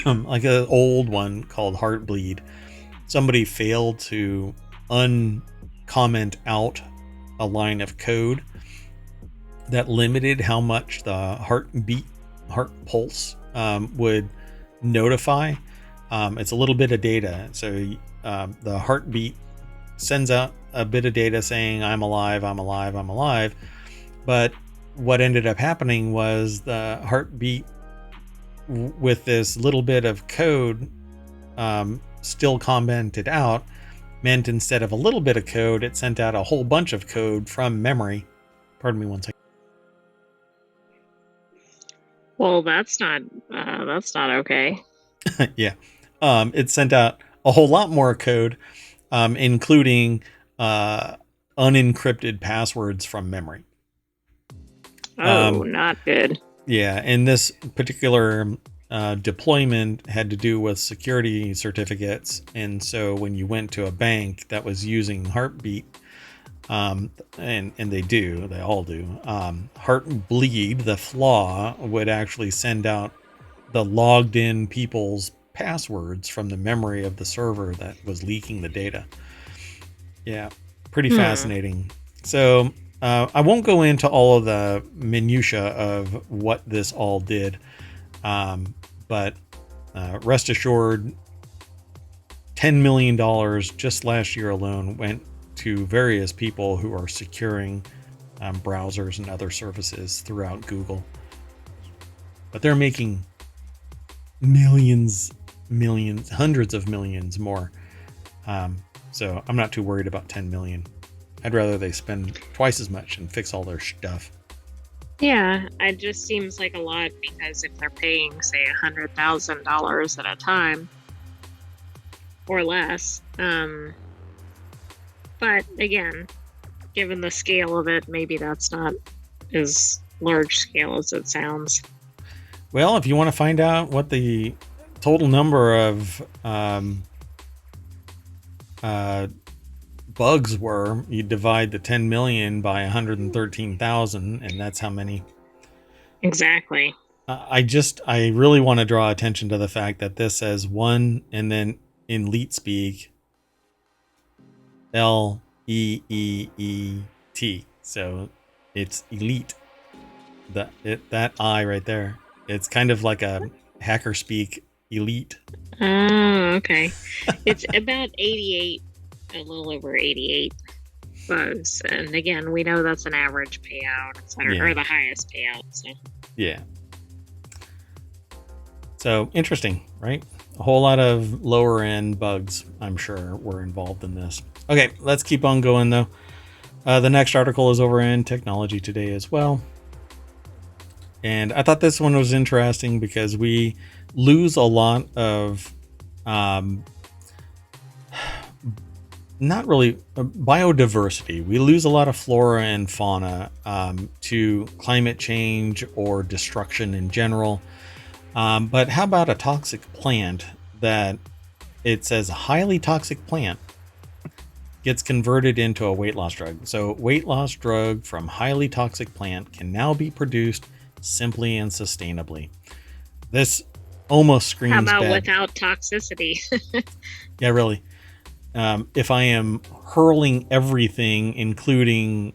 like an old one called Heartbleed, somebody failed to uncomment out a line of code that limited how much the heart pulse would notify. It's a little bit of data, so the heartbeat sends out a bit of data saying I'm alive, I'm alive, I'm alive. But what ended up happening was the heartbeat with this little bit of code still commented out meant instead of a little bit of code, it sent out a whole bunch of code from memory. Pardon me one second. Well, that's not okay. Yeah. It sent out a whole lot more code, including unencrypted passwords from memory. Not good. Yeah, and this particular deployment had to do with security certificates, and so when you went to a bank that was using Heartbeat, and they all do, Heartbleed, the flaw, would actually send out the logged in people's passwords from the memory of the server that was leaking the data. Yeah, pretty fascinating. So I won't go into all of the minutia of what this all did, but rest assured, $10 million just last year alone went to various people who are securing browsers and other services throughout Google. But they're making millions, hundreds of millions more. So I'm not too worried about 10 million. I'd rather they spend twice as much and fix all their stuff. Yeah, it just seems like a lot, because if they're paying, say, $100,000 at a time or less, but again, given the scale of it, maybe that's not as large scale as it sounds. Well, if you want to find out what the total number of bugs were, you divide the 10 million by 113,000, and that's how many. Exactly. I really want to draw attention to the fact that this says one, and then in Leet speak, L-E-E-E-T. So it's elite. That I right there. It's kind of like a hacker speak elite. Oh, okay. It's about 88, a little over 88 bugs. And again, we know that's an average payout, or the highest payout. So. Yeah. So interesting, right? A whole lot of lower end bugs, I'm sure, were involved in this. Okay, let's keep on going though. The next article is over in Technology Today as well. And I thought this one was interesting because we lose a lot of not really biodiversity. We lose a lot of flora and fauna to climate change or destruction in general. But how about a toxic plant that it says a highly toxic plant gets converted into a weight loss drug? So weight loss drug from highly toxic plant can now be produced simply and sustainably. This almost screams How about bad. Without toxicity? Yeah, really. If I am hurling everything, including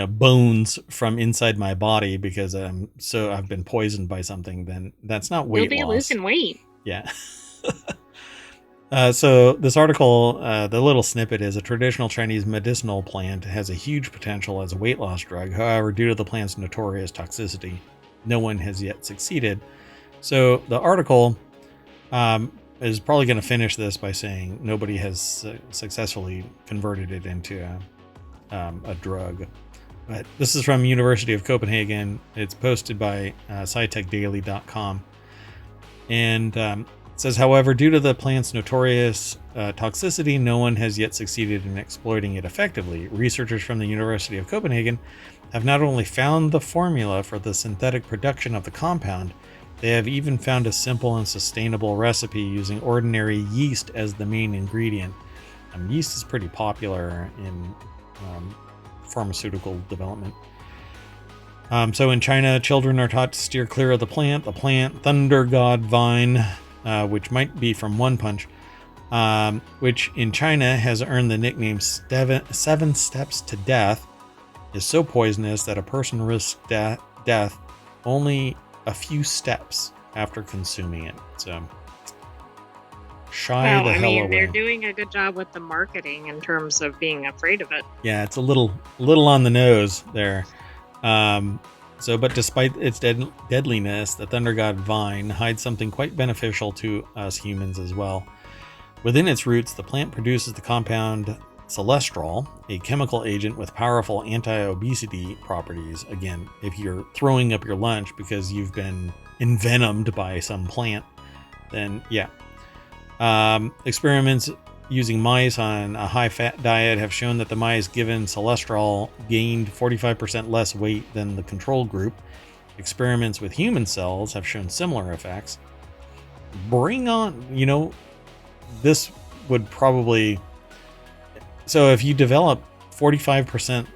bones from inside my body because I've been poisoned by something, then that's not weight loss. You'll be losing weight. Yeah. So this article, the little snippet is: a traditional Chinese medicinal plant has a huge potential as a weight loss drug. However, due to the plant's notorious toxicity, no one has yet succeeded. So the article is probably going to finish this by saying nobody has successfully converted it into a drug. But this is from University of Copenhagen. It's posted by scitechdaily.com. And it says, however, due to the plant's notorious toxicity, no one has yet succeeded in exploiting it effectively. Researchers from the University of Copenhagen have not only found the formula for the synthetic production of the compound, they have even found a simple and sustainable recipe using ordinary yeast as the main ingredient. Yeast is pretty popular in pharmaceutical development. So in China, children are taught to steer clear of the plant thunder god vine, which might be from One Punch, which in China has earned the nickname Seven Steps to Death, is so poisonous that a person risks death only a few steps after consuming it. So shy the hell away. They're doing a good job with the marketing in terms of being afraid of it. Yeah, it's a little on the nose there. But despite its deadliness, the Thunder God vine hides something quite beneficial to us humans as well. Within its roots, the plant produces the compound cholesterol, a chemical agent with powerful anti-obesity properties. Again, if you're throwing up your lunch because you've been envenomed by some plant, then yeah. Experiments using mice on a high-fat diet have shown that the mice given cholesterol gained 45% less weight than the control group. Experiments with human cells have shown similar effects. Bring on, this would probably... So if you develop 45%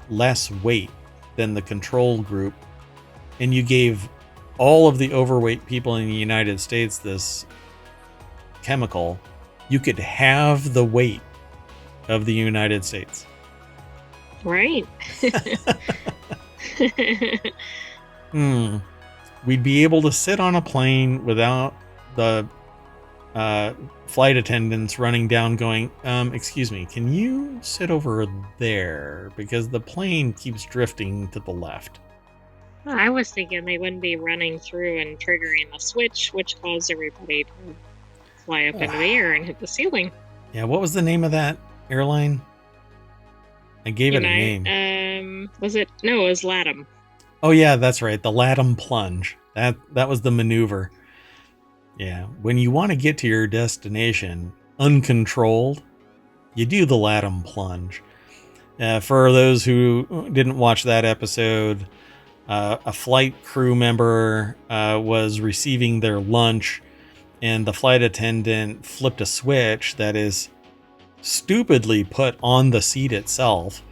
less weight than the control group, and you gave all of the overweight people in the United States this chemical, you could have the weight of the United States. Right. We'd be able to sit on a plane without the flight attendants running down going, excuse me, can you sit over there? Because the plane keeps drifting to the left. I was thinking they wouldn't be running through and triggering the switch, which caused everybody to fly up into the air and hit the ceiling. Yeah, what was the name of that airline? I gave it a name. Was it? No, it was LATAM. Oh yeah, that's right. The LATAM plunge. That was the maneuver. Yeah, when you want to get to your destination uncontrolled, you do the LATAM plunge. For those who didn't watch that episode, a flight crew member was receiving their lunch, and the flight attendant flipped a switch that is stupidly put on the seat itself.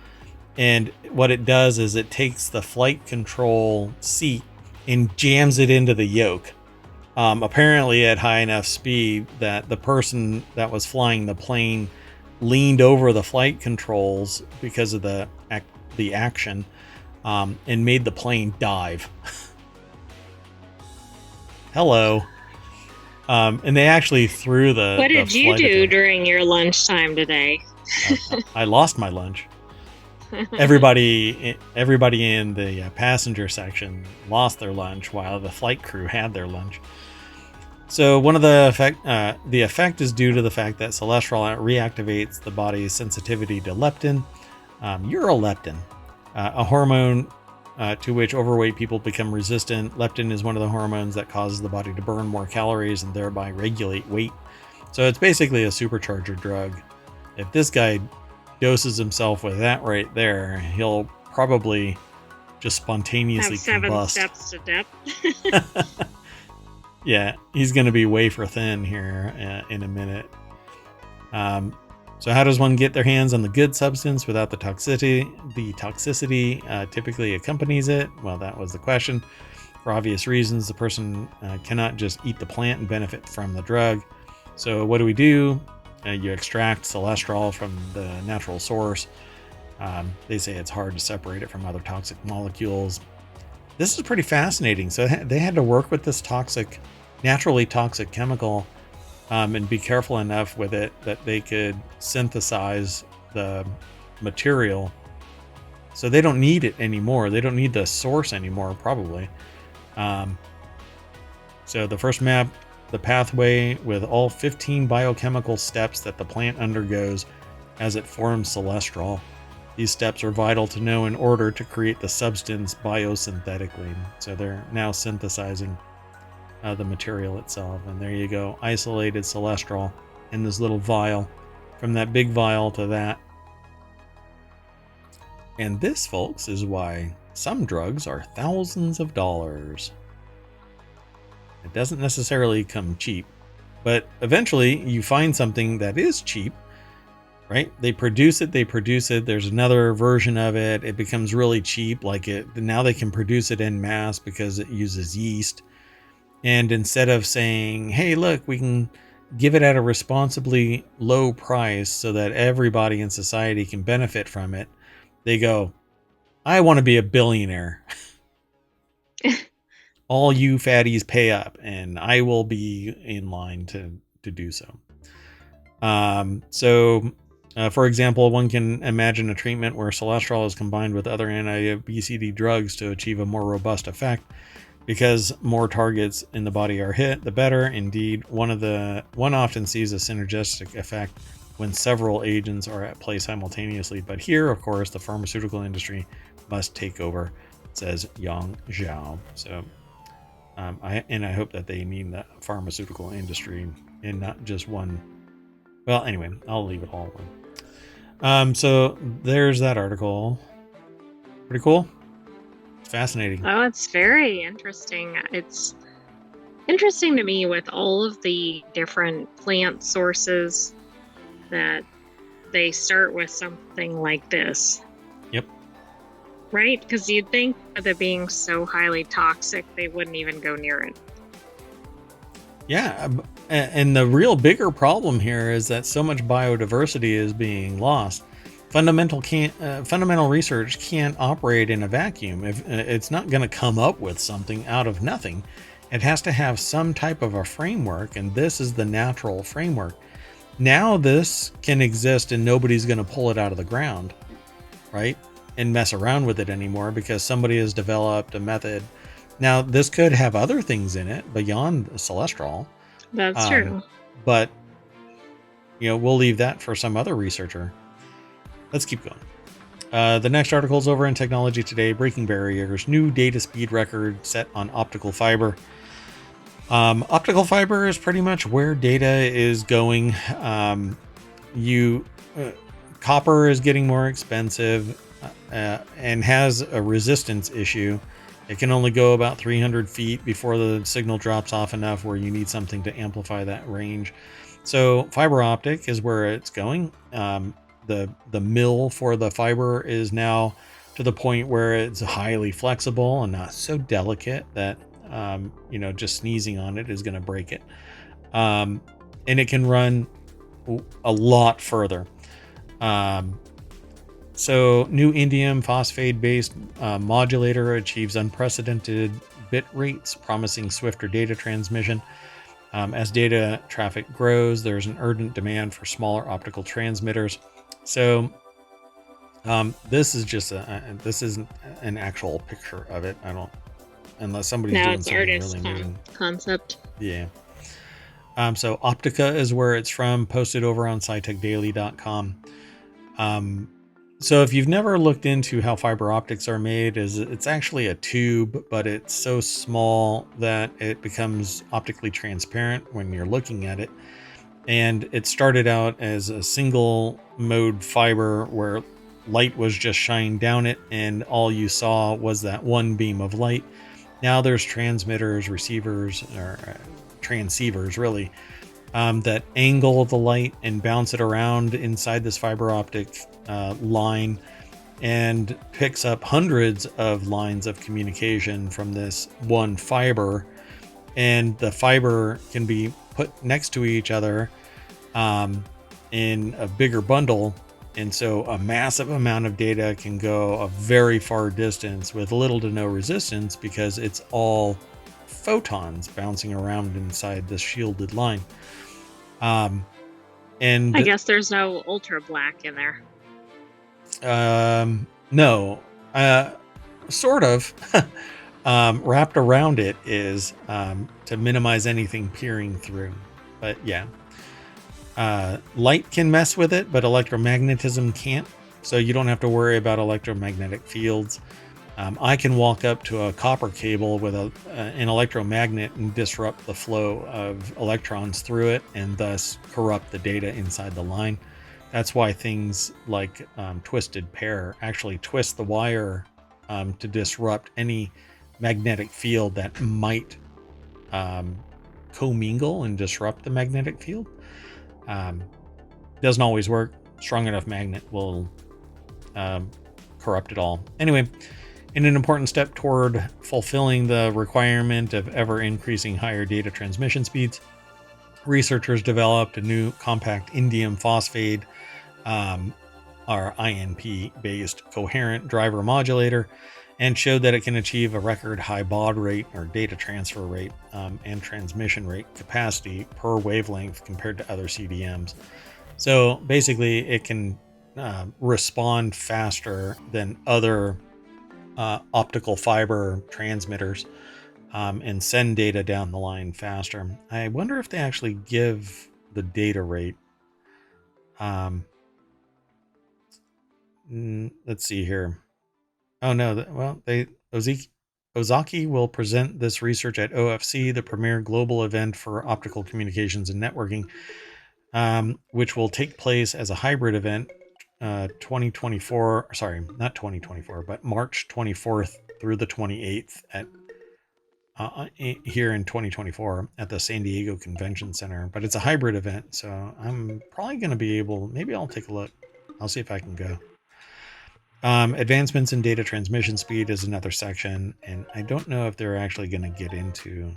And what it does is it takes the flight control seat and jams it into the yoke. Apparently at high enough speed that the person that was flying the plane leaned over the flight controls because of the action, and made the plane dive. Everybody and they actually threw the... What did you do during your lunchtime today? I lost my lunch. Everybody in the passenger section lost their lunch while the flight crew had their lunch. So one of the effect is due to the fact that cholesterol reactivates the body's sensitivity to leptin, uroleptin, a hormone to which overweight people become resistant. Leptin is one of the hormones that causes the body to burn more calories and thereby regulate weight. So it's basically a supercharger drug. If this guy doses himself with that right there, he'll probably just spontaneously have 7 steps to death. Yeah, he's going to be wafer thin here in a minute. So how does one get their hands on the good substance without the toxicity? The toxicity typically accompanies it. Well, that was the question. For obvious reasons, the person cannot just eat the plant and benefit from the drug. So what do? You extract cholesterol from the natural source. They say it's hard to separate it from other toxic molecules. This is pretty fascinating. So they had to work with this naturally toxic chemical and be careful enough with it that they could synthesize the material. So they don't need it anymore. They don't need the source anymore, probably. So the first map, the pathway with all 15 biochemical steps that the plant undergoes as it forms cholesterol. These steps are vital to know in order to create the substance biosynthetically. So they're now synthesizing the material itself. And there you go, isolated cholesterol in this little vial, from that big vial to that. And this, folks, is why some drugs are thousands of dollars. It doesn't necessarily come cheap, but eventually you find something that is cheap, right? They produce it. There's another version of it. It becomes really cheap. Now they can produce it en masse because it uses yeast. And instead of saying, hey, look, we can give it at a responsibly low price so that everybody in society can benefit from it, they go, I want to be a billionaire. All you fatties pay up, and I will be in line to do so. For example, one can imagine a treatment where cholesterol is combined with other anti-obesity drugs to achieve a more robust effect. Because more targets in the body are hit, the better. Indeed, one often sees a synergistic effect when several agents are at play simultaneously. But here, of course, the pharmaceutical industry must take over, says Yang Zhao. So, I hope that they mean the pharmaceutical industry and not just one. Well, anyway, I'll leave it all alone. So there's that article. Pretty cool. It's fascinating. Oh, it's very interesting. It's interesting to me with all of the different plant sources that they start with something like this. Yep. Right? Because you'd think with it being so highly toxic, they wouldn't even go near it. Yeah. And the real bigger problem here is that so much biodiversity is being lost. Fundamental research can't operate in a vacuum. If it's not going to come up with something out of nothing, it has to have some type of a framework, and this is the natural framework. Now this can exist and nobody's going to pull it out of the ground, right, and mess around with it anymore because somebody has developed a method. Now this could have other things in it beyond cholesterol. That's true. But we'll leave that for some other researcher. Let's keep going. The next article is over in Technology Today. Breaking barriers. New data speed record set on optical fiber. Optical fiber is pretty much where data is going. Copper is getting more expensive and has a resistance issue. It can only go about 300 feet before the signal drops off enough where you need something to amplify that range. So fiber optic is where it's going. The mill for the fiber is now to the point where it's highly flexible and not so delicate that just sneezing on it is going to break it, and it can run a lot further. So new indium phosphate based modulator achieves unprecedented bit rates, promising swifter data transmission. As data traffic grows, there's an urgent demand for smaller optical transmitters. So this is just this isn't an actual picture of it. Unless somebody's doing something really amazing. Concept. Yeah. So Optica is where it's from, posted over on scitechdaily.com. So if you've never looked into how fiber optics are made, it's actually a tube, but it's so small that it becomes optically transparent when you're looking at it. And it started out as a single mode fiber where light was just shining down it and all you saw was that one beam of light. Now there's transmitters, receivers, or transceivers really, that angle the light and bounce it around inside this fiber optic line and picks up hundreds of lines of communication from this one fiber. And the fiber can be put next to each other in a bigger bundle. And so a massive amount of data can go a very far distance with little to no resistance because it's all photons bouncing around inside this shielded line. And I guess there's no ultrablack in there. No, sort of. Wrapped around it is to minimize anything peering through. But yeah, light can mess with it, but electromagnetism can't. so you don't have to worry about electromagnetic fields. I can walk up to a copper cable with an electromagnet and disrupt the flow of electrons through it and thus corrupt the data inside the line. That's why things like twisted pair actually twist the wire to disrupt any magnetic field that might commingle and disrupt the magnetic field. Doesn't always work. Strong enough magnet will corrupt it all. Anyway, in an important step toward fulfilling the requirement of ever increasing higher data transmission speeds, researchers developed a new compact indium phosphide, or INP based coherent driver modulator, and showed that it can achieve a record high baud rate, or data transfer rate, and transmission rate capacity per wavelength compared to other CDMs. So basically, it can respond faster than other optical fiber transmitters and send data down the line faster. I wonder if they actually give the data rate. Let's see here. Oh no, Ozaki will present this research at OFC, the premier global event for optical communications and networking, which will take place as a hybrid event 2024, sorry, not 2024, but March 24th through the 28th at here in 2024 at the San Diego Convention Center. But it's a hybrid event, so I'm probably going to be able, maybe I'll take a look. I'll see if I can go. Advancements in data transmission speed is another section, and I don't know if they're actually going to get into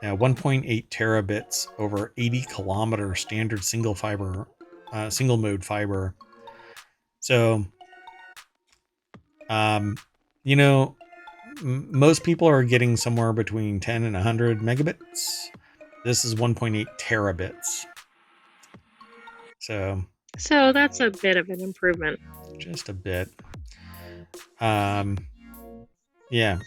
1.8 terabits over 80 kilometer standard single mode fiber. So, most people are getting somewhere between 10 and 100 megabits. This is 1.8 terabits. So that's a bit of an improvement. Just a bit. Yeah,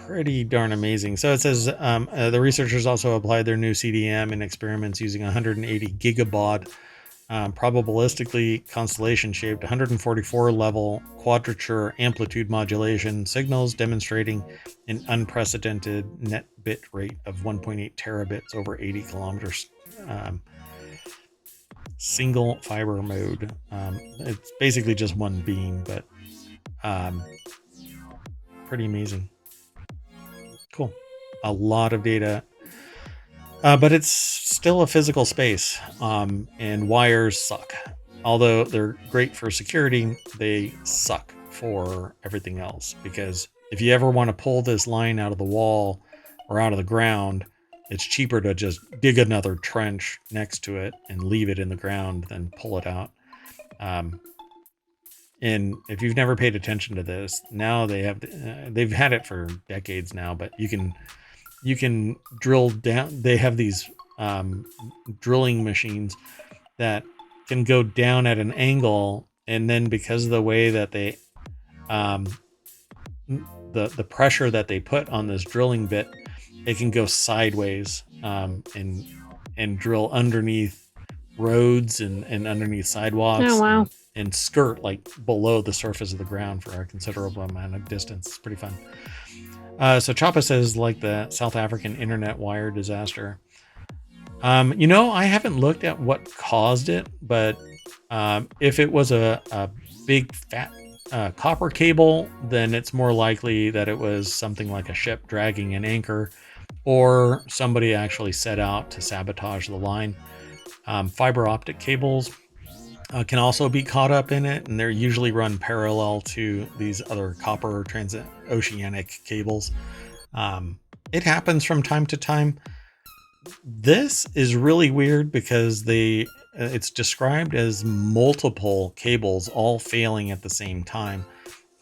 pretty darn amazing. So it says the researchers also applied their new CDM in experiments using 180 gigabaud probabilistically constellation-shaped 144 level quadrature amplitude modulation signals, demonstrating an unprecedented net bit rate of 1.8 terabits over 80 kilometers. Single fiber mode. It's basically just one beam, but pretty amazing. Cool. A lot of data. But it's still a physical space, and wires suck. Although they're great for security, they suck for everything else. Because if you ever want to pull this line out of the wall or out of the ground, it's cheaper to just dig another trench next to it and leave it in the ground than pull it out. And if you've never paid attention to this, now they've had it for decades now, but you can drill down. They have these drilling machines that can go down at an angle, and then because of the way that they the pressure that they put on this drilling bit, it can go sideways and drill underneath roads and underneath sidewalks. Oh, wow. And skirt like below the surface of the ground for a considerable amount of distance. It's pretty fun. So Chapa says, like the South African internet wire disaster. I haven't looked at what caused it, but if it was a big fat copper cable, then it's more likely that it was something like a ship dragging an anchor, or somebody actually set out to sabotage the line. Fiber optic cables can also be caught up in it, and they're usually run parallel to these other copper transoceanic cables. It happens from time to time. This is really weird because it's described as multiple cables all failing at the same time,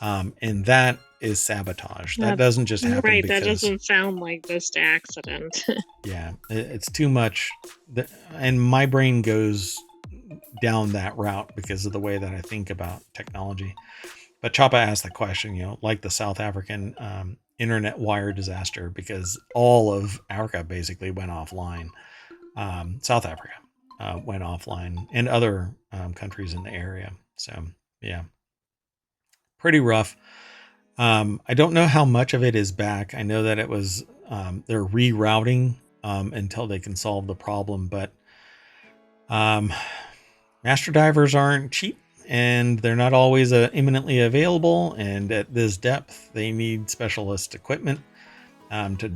and that is sabotage. That doesn't just happen. Right, that doesn't sound like just accident. Yeah, it's too much, and my brain goes down that route because of the way that I think about technology. But Chapa asked the question, like the South African internet wire disaster, because all of Africa basically went offline. South Africa went offline, and other countries in the area. So Yeah. Pretty rough. I don't know how much of it is back. I know that it was, they're rerouting until they can solve the problem, but master divers aren't cheap and they're not always imminently available. And at this depth, they need specialist equipment to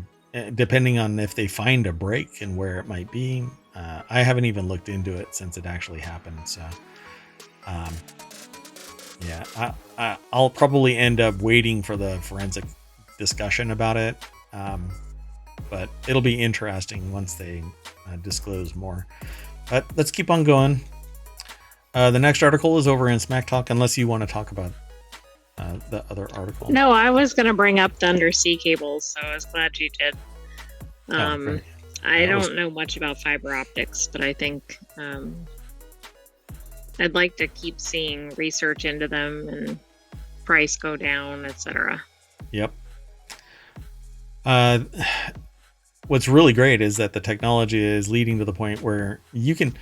depending on if they find a break and where it might be. I haven't even looked into it since it actually happened. So, um, yeah, I'll probably end up waiting for the forensic discussion about it. But it'll be interesting once they disclose more. But let's keep on going. The next article is over in Smack Talk, unless you want to talk about the other article. No, I was going to bring up the undersea cables, so I was glad you did. Right. I don't know much about fiber optics, but I think I'd like to keep seeing research into them and price go down, etc. Yep. What's really great is that the technology is leading to the point where you can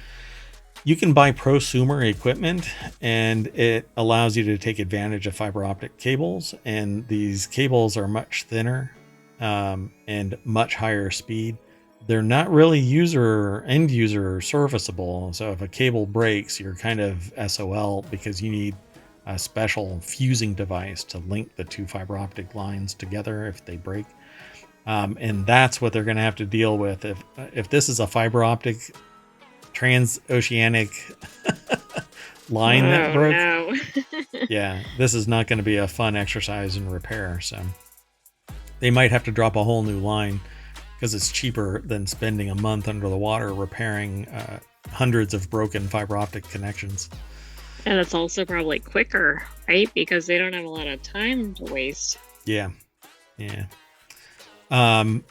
buy prosumer equipment and it allows you to take advantage of fiber optic cables. And these cables are much thinner and much higher speed. They're not really end user serviceable. So if a cable breaks, you're kind of SOL because you need a special fusing device to link the two fiber optic lines together if they break. And that's what they're going to have to deal with if this is a fiber optic transoceanic line that broke. No. Yeah, this is not going to be a fun exercise in repair. So they might have to drop a whole new line because it's cheaper than spending a month under the water repairing hundreds of broken fiber optic connections. And it's also probably quicker, right? Because they don't have a lot of time to waste. Yeah.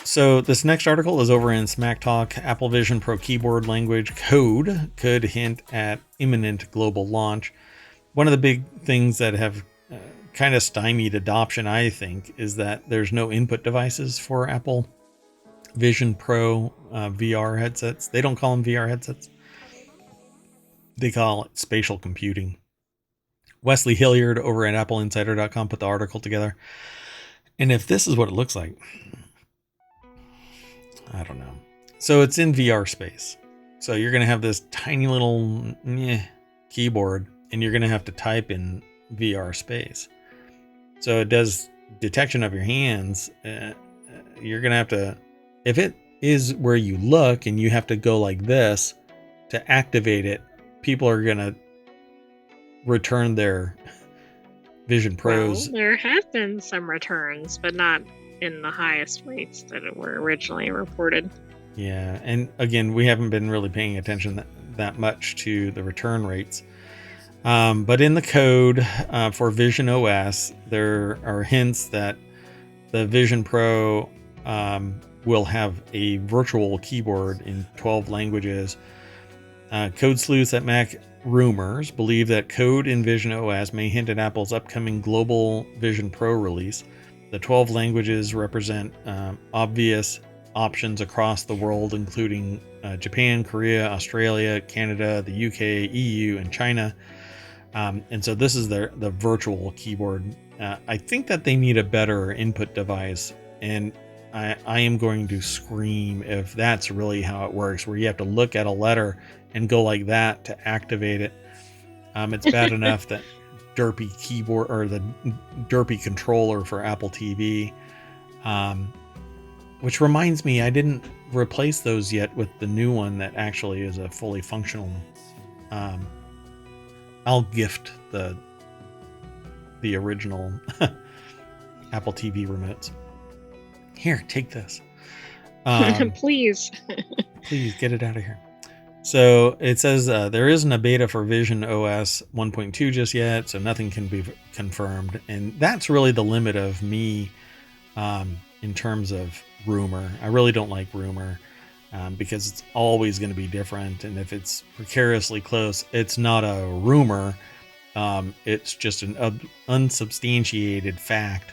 So this next article is over in Smack Talk. Apple Vision Pro keyboard language code could hint at imminent global launch. One of the big things that have kind of stymied adoption, I think, is that there's no input devices for Apple Vision Pro VR headsets. They don't call them VR headsets. They call it spatial computing. Wesley Hilliard over at AppleInsider.com put the article together. And if this is what it looks like, I don't know. So it's in VR space. So you're going to have this tiny little keyboard and you're going to have to type in VR space. So it does detection of your hands. You're going to have to, if it is where you look and you have to go like this to activate it, people are going to return their Vision Pros. Well, there have been some returns, but not in the highest rates that were originally reported. Yeah, and again, we haven't been really paying attention that much to the return rates. But in the code for Vision OS, there are hints that the Vision Pro will have a virtual keyboard in 12 languages. Code sleuths at Mac Rumors believe that code in Vision OS may hint at Apple's upcoming global Vision Pro release. The 12 languages represent obvious options across the world, including Japan, Korea, Australia, Canada, the UK, EU, and China. And so this is the virtual keyboard. I think that they need a better input device, and I am going to scream if that's really how it works, where you have to look at a letter and go like that to activate it. It's bad enough that derpy keyboard or the derpy controller for Apple TV, which reminds me, I didn't replace those yet with the new one that actually is a fully functional. I'll gift the original Apple TV remotes. Here, take this. Please get it out of here. So it says there isn't a beta for Vision OS 1.2 just yet, so nothing can be confirmed. And that's really the limit of me in terms of rumor. I really don't like rumor because it's always going to be different. And if it's precariously close, it's not a rumor. It's just an unsubstantiated fact,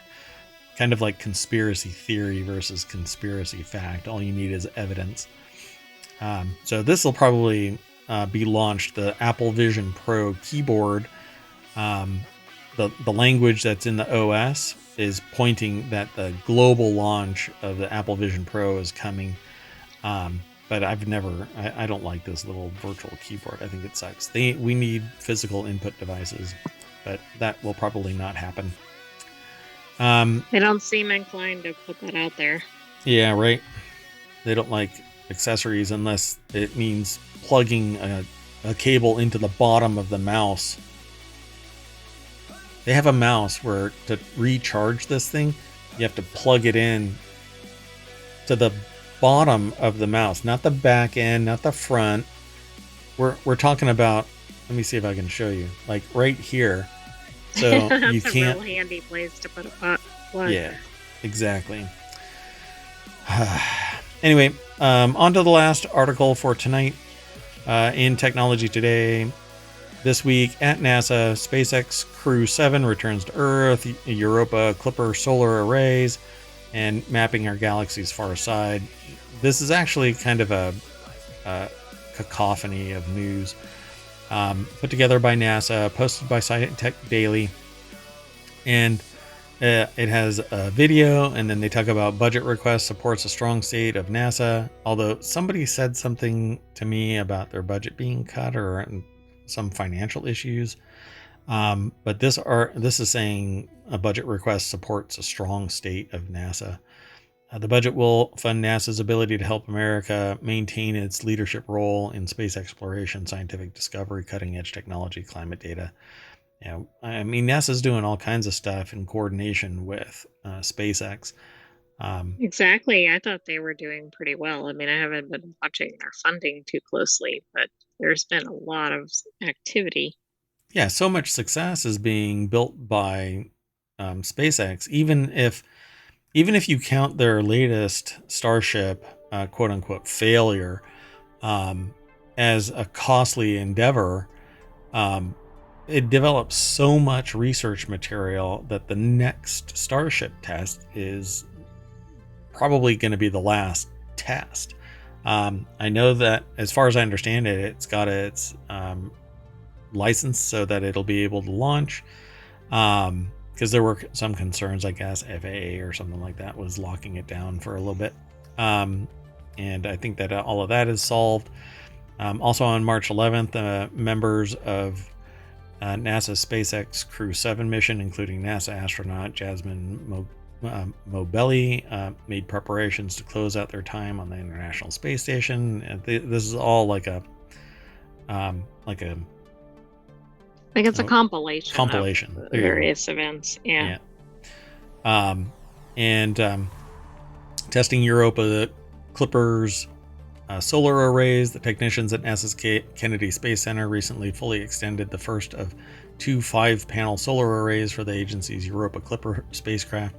kind of like conspiracy theory versus conspiracy fact. All you need is evidence. So this will probably be launched. The Apple Vision Pro keyboard The language that's in the OS is pointing that the global launch of the Apple Vision Pro is coming. But I don't like this little virtual keyboard. I think it sucks. We need physical input devices, but that will probably not happen. They don't seem inclined to put that out there. Yeah, right. They don't like accessories unless it means plugging a cable into the bottom of the mouse. They have a mouse where to recharge this thing, you have to plug it in to the bottom of the mouse, not the back end, not the front. We're talking about, let me see if I can show you, like right here. So That's you can't. a real handy place to put a plug. Yeah, exactly. Anyway, on to the last article for tonight in Technology Today. This week at NASA, SpaceX Crew 7 returns to Earth, Europa Clipper solar arrays, and mapping our galaxy's far side. This is actually kind of a cacophony of news put together by NASA, posted by Tech Daily, and it has a video, and then they talk about budget request supports a strong state of NASA. Although somebody said something to me about their budget being cut or some financial issues. But this is saying a budget request supports a strong state of NASA. The budget will fund NASA's ability to help America maintain its leadership role in space exploration, scientific discovery, cutting-edge technology, climate data. I mean, NASA's doing all kinds of stuff in coordination with SpaceX. Exactly. I thought they were doing pretty well. I mean, I haven't been watching their funding too closely, but there's been a lot of activity. Yeah, so much success is being built by SpaceX, even if you count their latest Starship, quote unquote, failure as a costly endeavor. It develops so much research material that the next Starship test is probably going to be the last test. I know that, as far as I understand it, it's got its license so that it'll be able to launch. Because there were some concerns, I guess, FAA or something like that was locking it down for a little bit. And I think that all of that is solved. Also on March 11th, members of NASA's SpaceX Crew 7 mission, including NASA astronaut Jasmine Mobelli, made preparations to close out their time on the International Space Station. And this is all like a it's a compilation of various events. Yeah. And testing Europa Clippers solar arrays. The technicians at NASA's Kennedy Space Center recently fully extended the first of 2 5-panel solar arrays for the agency's Europa Clipper spacecraft.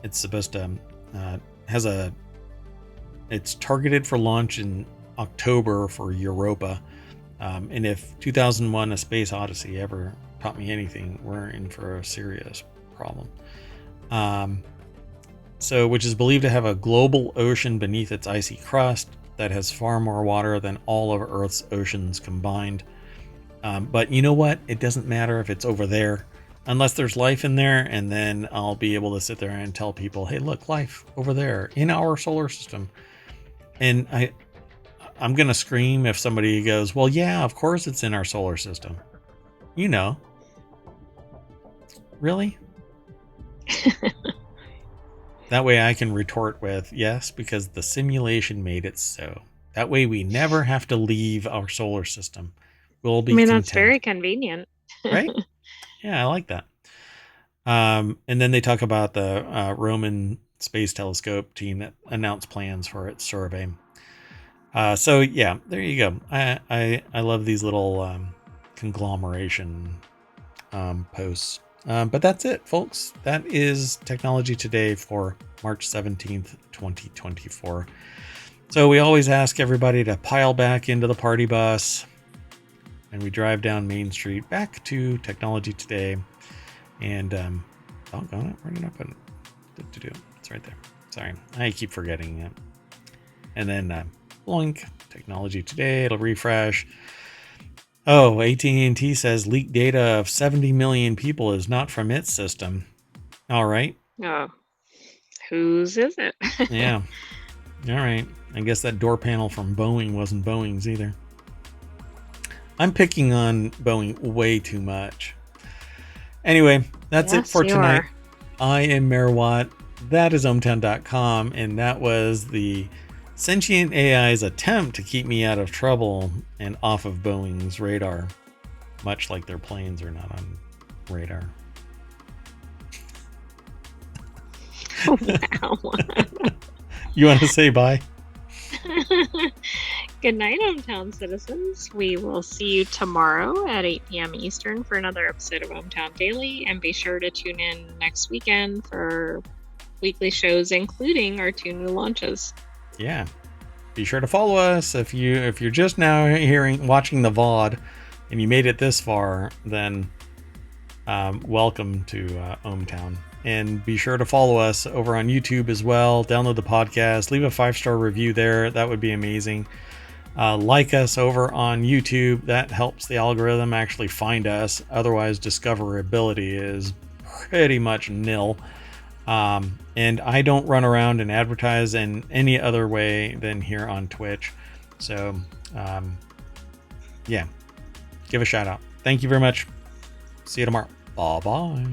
It's supposed to it's targeted for launch in October for Europa. And if 2001 A Space Odyssey ever taught me anything, we're in for a serious problem. Which is believed to have a global ocean beneath its icy crust that has far more water than all of Earth's oceans combined. But you know what? It doesn't matter if it's over there, unless there's life in there, and then I'll be able to sit there and tell people, hey, look, life over there in our solar system. And I'm going to scream if somebody goes, well, yeah, of course it's in our solar system. Really? That way I can retort with, yes, because the simulation made it so. That way we never have to leave our solar system. We'll be content. That's very convenient. Right? Yeah, I like that. And then they talk about the Roman Space Telescope team that announced plans for its survey. So yeah, there you go. I love these little conglomeration posts. But that's it, folks. That is Technology Today for March 17th, 2024. So we always ask everybody to pile back into the party bus, and we drive down Main Street back to Technology Today. And doggone it, where did I put it? It's right there. Sorry, I keep forgetting it. And then blink, Technology Today, it'll refresh. Oh, AT&T says leaked data of 70 million people is not from its system. All right. Oh, whose is it? Yeah. All right. I guess that door panel from Boeing wasn't Boeing's either. I'm picking on Boeing way too much. Anyway, that's it Yes, for you tonight. are. I am Merwatt. That is ohmtown.com, and that was the sentient AI's attempt to keep me out of trouble and off of Boeing's radar, much like their planes are not on radar. Wow. You want to say bye? Good night, hometown citizens. We will see you tomorrow at 8 p.m. Eastern for another episode of Hometown Daily, and be sure to tune in next weekend for weekly shows, including our 2 new launches. Yeah. Be sure to follow us. If you're just now watching the VOD and you made it this far, then welcome to ohmTown. And be sure to follow us over on YouTube as well. Download the podcast, leave a 5-star review there. That would be amazing. Like us over on YouTube. That helps the algorithm actually find us. Otherwise, discoverability is pretty much nil. And I don't run around and advertise in any other way than here on Twitch. So, yeah, give a shout out. Thank you very much. See you tomorrow. Bye bye.